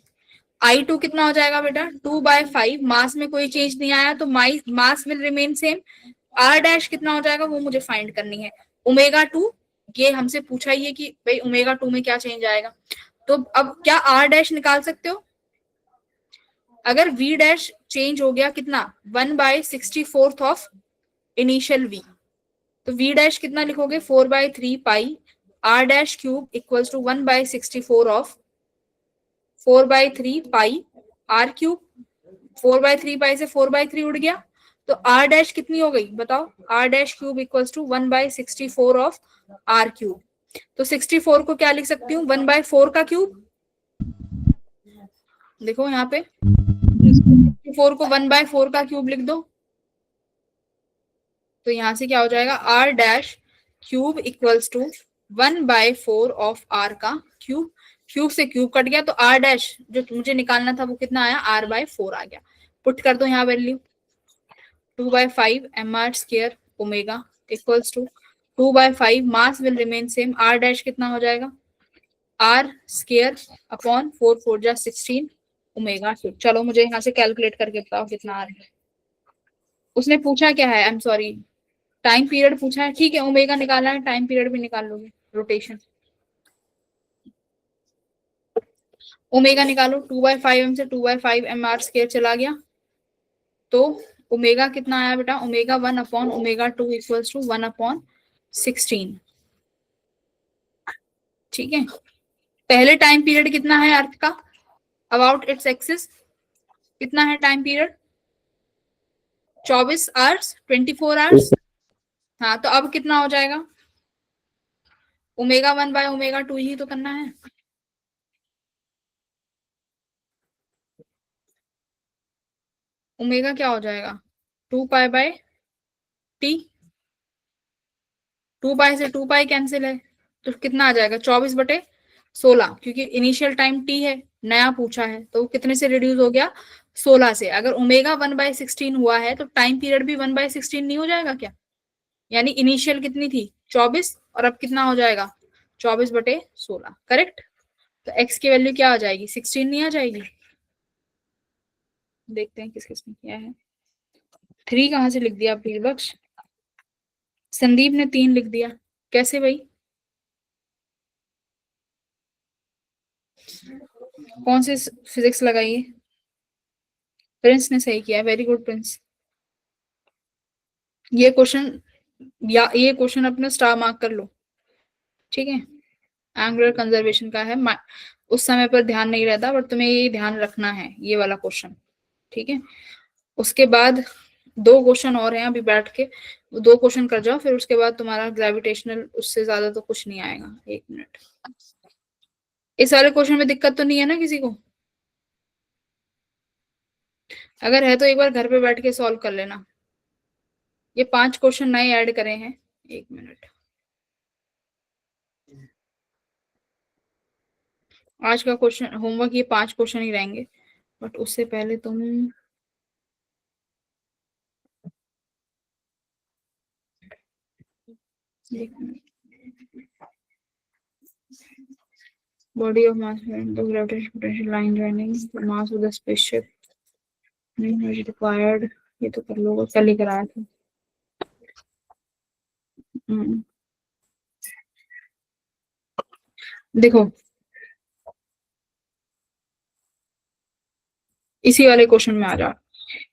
I2 कितना हो जाएगा बेटा 2/5, मास में कोई चेंज नहीं आया तो मास विल रिमेन सेम। R' कितना हो जाएगा वो मुझे फाइंड करनी है। ओमेगा 2 ये हमसे पूछा ही है कि भाई ओमेगा 2 में क्या चेंज आएगा, तो अब क्या R' निकाल सकते हो। अगर V' चेंज हो गया कितना 1/64 ऑफ इनिशियल V, तो V' कितना लिखोगे 4/3 pi R'³ equals to 1/64 of 4/3 pi R³। 4/3 pi से 4/3 उड़ गया, तो R' कितनी हो गई बताओ, R'³ equals to 1/64 of R³। तो 64 को क्या लिख सकती हूँ 1/4 का क्यूब। देखो यहाँ पे 64 को 1/4 का क्यूब लिख दो, तो यहां से क्या हो जाएगा R'³ equals to 1/4 of R का क्यूब। क्यूब से क्यूब कट गया, तो R' जो मुझे निकालना था वो कितना आया R/4 आ गया। पुट कर दो यहाँ value 2/5 mr² omega equals to 2/5 mass will remain same, R' कितना हो जाएगा R² अपॉन 4 4 जा 16 ओमेगा²। चलो मुझे यहाँ से कैलकुलेट करके बताओ कितना आ रहा है। उसने पूछा क्या है, I am sorry, time period पूछा है, ठीक है ओमेगा निकालना है, टाइम पीरियड भी निकाल लोगे, रोटेशन ओमेगा निकालो। 2/5m से 2/5 mr² चला गया, तो ओमेगा कितना आया बेटा omega 1 upon omega 2 equals to 1/16, ठीक है। पहले टाइम पीरियड कितना है अर्थ का अबाउट इट्स एक्सिस, कितना है टाइम पीरियड 24 आवर्स 24 आवर्स। हाँ तो अब कितना हो जाएगा ओमेगा 1/ओमेगा 2 ही तो करना है। ओमेगा क्या हो जाएगा 2π/t, 2π से 2π कैंसिल है, तो कितना आ जाएगा 24/16, क्योंकि इनिशियल टाइम t है, नया पूछा है, तो कितने से रिड्यूस हो गया 16 से। अगर ओमेगा 1/16 हुआ है तो टाइम पीरियड भी 1/16 नहीं हो जाएगा क्या, यानी इनिशियल कितनी थी 24 और अब कितना हो जाएगा 24/16, करेक्ट। तो x की वैल्यू क्या आ जाएगी 16 नहीं आ जाएगी। देखते हैं किस किसने किया है। 3 कहां से लिख दिया बख्श, संदीप ने 3 लिख दिया, कैसे भाई, कौन से फिजिक्स लगाई है। प्रिंस ने सही किया, वेरी गुड प्रिंस। ये क्वेश्चन या ये क्वेश्चन अपने स्टार मार्क कर लो, ठीक है। एंगुलर कंजर्वेशन का है, उस समय पर ध्यान नहीं रहता, बट तुम्हें ये ध्यान रखना है ये वाला क्वेश्चन, ठीक है। उसके बाद 2 क्वेश्चन और हैं, अभी बैठ के 2 क्वेश्चन कर जाओ, फिर उसके बाद तुम्हारा ग्रेविटेशनल, उससे ज्यादा तो कुछ नहीं आएगा। 1 मिनट, इस वाले क्वेश्चन में दिक्कत तो नहीं है ना किसी को, अगर है तो एक बार घर पे बैठ के सॉल्व कर लेना। ये 5 क्वेश्चन नए ऐड करे हैं। 1 मिनट, आज का क्वेश्चन होमवर्क ये 5 क्वेश्चन ही रहेंगे, बट उससे पहले तुम body of mass and the gravitational potential line joining the mass of the spaceship energy required, ये तो कर लो, कल ही कराया था। देखो इसी वाले क्वेश्चन में आ जाओ।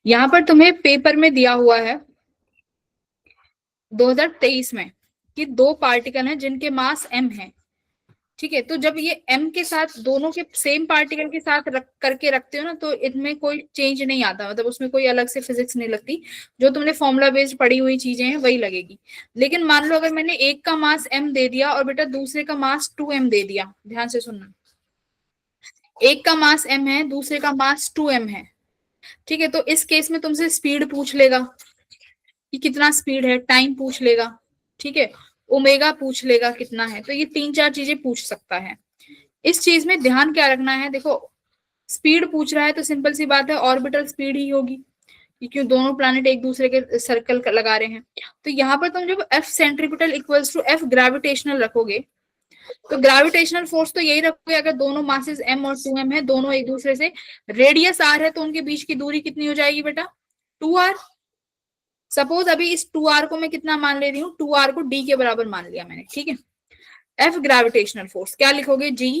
यहाँ पर तुम्हें पेपर में दिया हुआ है 2023 में कि 2 पार्टिकल हैं जिनके मास m है, ठीक है। तो जब ये m के साथ दोनों के सेम पार्टिकल के साथ करके रखते हो ना, तो इनमें कोई चेंज नहीं आता, मतलब उसमें कोई अलग से फिजिक्स नहीं लगती, जो तुमने फॉर्मूला बेस्ड पढ़ी हुई चीजें हैं वही लगेगी। लेकिन मान लो अगर मैंने एक का मास m दे दिया और बेटा दूसरे का मास 2m दे दिया, ध्यान से सुनना, एक का मास m है दूसरे का मास 2m है, ठीक है। तो इस केस में तुमसे स्पीड पूछ लेगा कि कितना स्पीड है, टाइम पूछ लेगा, ठीक है। ओमेगा पूछ लेगा कितना है, तो ये 3-4 चीजें पूछ सकता है। इस चीज में ध्यान क्या रखना है, देखो स्पीड पूछ रहा है तो सिंपल सी बात है ऑर्बिटल स्पीड ही होगी, क्योंकि दोनों प्लैनेट एक दूसरे के सर्कल लगा रहे हैं। तो यहाँ पर तुम जब f centripetal equals to f gravitational रखोगे, तो ग्रेविटेशनल फोर्स तो यही रखोगे अगर दोनों मासेस m और 2m है, दोनों एक दूसरे से रेडियस r है, तो उनके बीच की दूरी कितनी हो जाएगी बेटा 2r। सपोज अभी इस 2r को मैं कितना मान ले रही हूँ, 2r को d के बराबर मान लिया मैंने, ठीक है। एफ ग्रेविटेशनल फोर्स क्या लिखोगे, g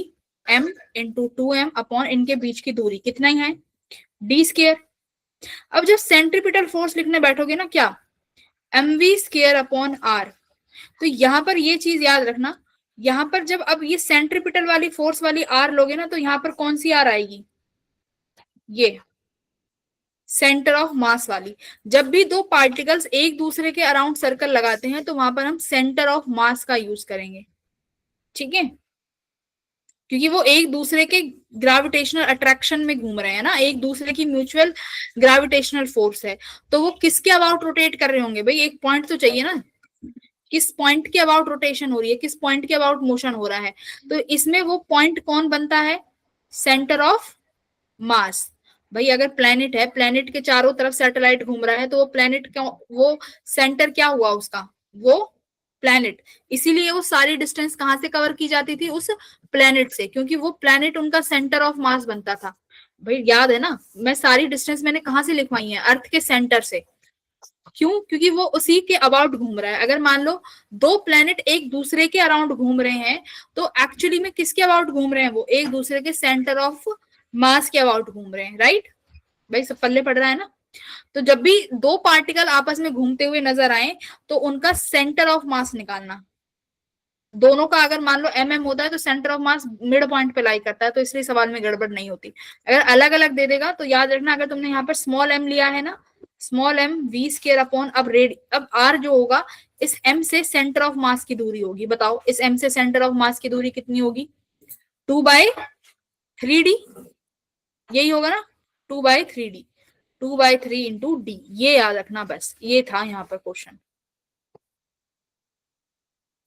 m into 2m upon इनके बीच की दूरी कितना ही है d स्क्वायर। अब जब सेंट्रीपिटल फोर्स लिखने बैठोगे ना, क्या mv स्क्वायर अपॉन r, तो यहाँ पर ये चीज याद रखना, यहाँ पर जब अब ये सेंट्रीपिटल वाली फोर्स वाली r लोगे ना, तो यहाँ पर कौन सी r आएगी, ये सेंटर ऑफ मास वाली। जब भी दो पार्टिकल्स एक दूसरे के अराउंड सर्कल लगाते हैं तो वहां पर हम सेंटर ऑफ मास का यूज करेंगे, ठीक है, क्योंकि वो एक दूसरे के ग्रेविटेशनल अट्रैक्शन में घूम रहे हैं ना, एक दूसरे की म्यूचुअल ग्रेविटेशनल फोर्स है, तो वो किसके अबाउट रोटेट कर रहे होंगे भाई, एक पॉइंट तो चाहिए ना, किस पॉइंट के अबाउट रोटेशन हो रही है, किस पॉइंट के अबाउट मोशन हो रहा है, तो इसमें वो पॉइंट कौन बनता है, सेंटर ऑफ मास। भाई अगर प्लेनेट है, प्लेनेट के चारों तरफ सैटेलाइट घूम रहा है, तो वो प्लेनेट का वो सेंटर क्या हुआ उसका, वो प्लेनेट, इसीलिए वो सारी डिस्टेंस कहां से कवर की जाती थी, उस प्लेनेट से, क्योंकि वो प्लेनेट उनका सेंटर ऑफ मास बनता था। भाई याद है ना, मैं सारी डिस्टेंस मैंने कहां से लिखवाई है, अर्थ के सेंटर से, क्यों, क्योंकि वो उसी के अबाउट घूम रहा है। अगर मान लो दो प्लेनेट एक दूसरे के अराउंड घूम रहे हैं, तो एक्चुअली में किसके अबाउट घूम रहे हैं, वो एक दूसरे के सेंटर ऑफ मास के अबाउट घूम रहे हैं, राइट भाई, सब पल्ले पड़ रहा है ना। तो जब भी दो पार्टिकल आपस में घूमते हुए नजर आए तो उनका सेंटर ऑफ मास निकालना, दोनों का अगर मान लो mm होता है तो centre of mass mid point पे लाई करता है, तो इसलिए सवाल में गड़बड़ नहीं होती। अगर अलग अलग दे देगा तो याद रखना, अगर तुमने यहाँ पर स्मॉल m लिया है ना, small m v square upon, अब r जो होगा इस m से सेंटर ऑफ मास की दूरी होगी, बताओ इस m से सेंटर ऑफ मास की दूरी कितनी होगी, 2/3d, यही होगा ना, 2/3d, 2/3 इंटू डी, ये याद रखना, बस ये था यहाँ पर क्वेश्चन।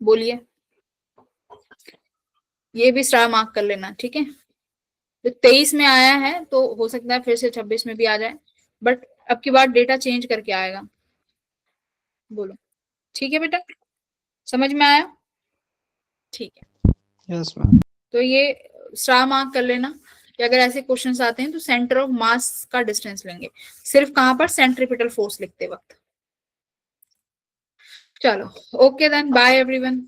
बोलिए, ये भी स्टार मार्क कर लेना, ठीक है। तो 23 में आया है तो हो सकता है फिर से 26 में भी आ जाए, बट अब की बार डेटा चेंज करके आएगा। बोलो, ठीक है बेटा, समझ में आया, ठीक है। Yes ma'am. तो ये स्टार मार्क कर लेना कि अगर ऐसे क्वेश्चंस आते हैं तो सेंटर ऑफ मास का डिस्टेंस लेंगे, सिर्फ कहां पर, सेंट्रीपिटल फोर्स लिखते वक्त। चलो ओके देन, बाय एवरीवन।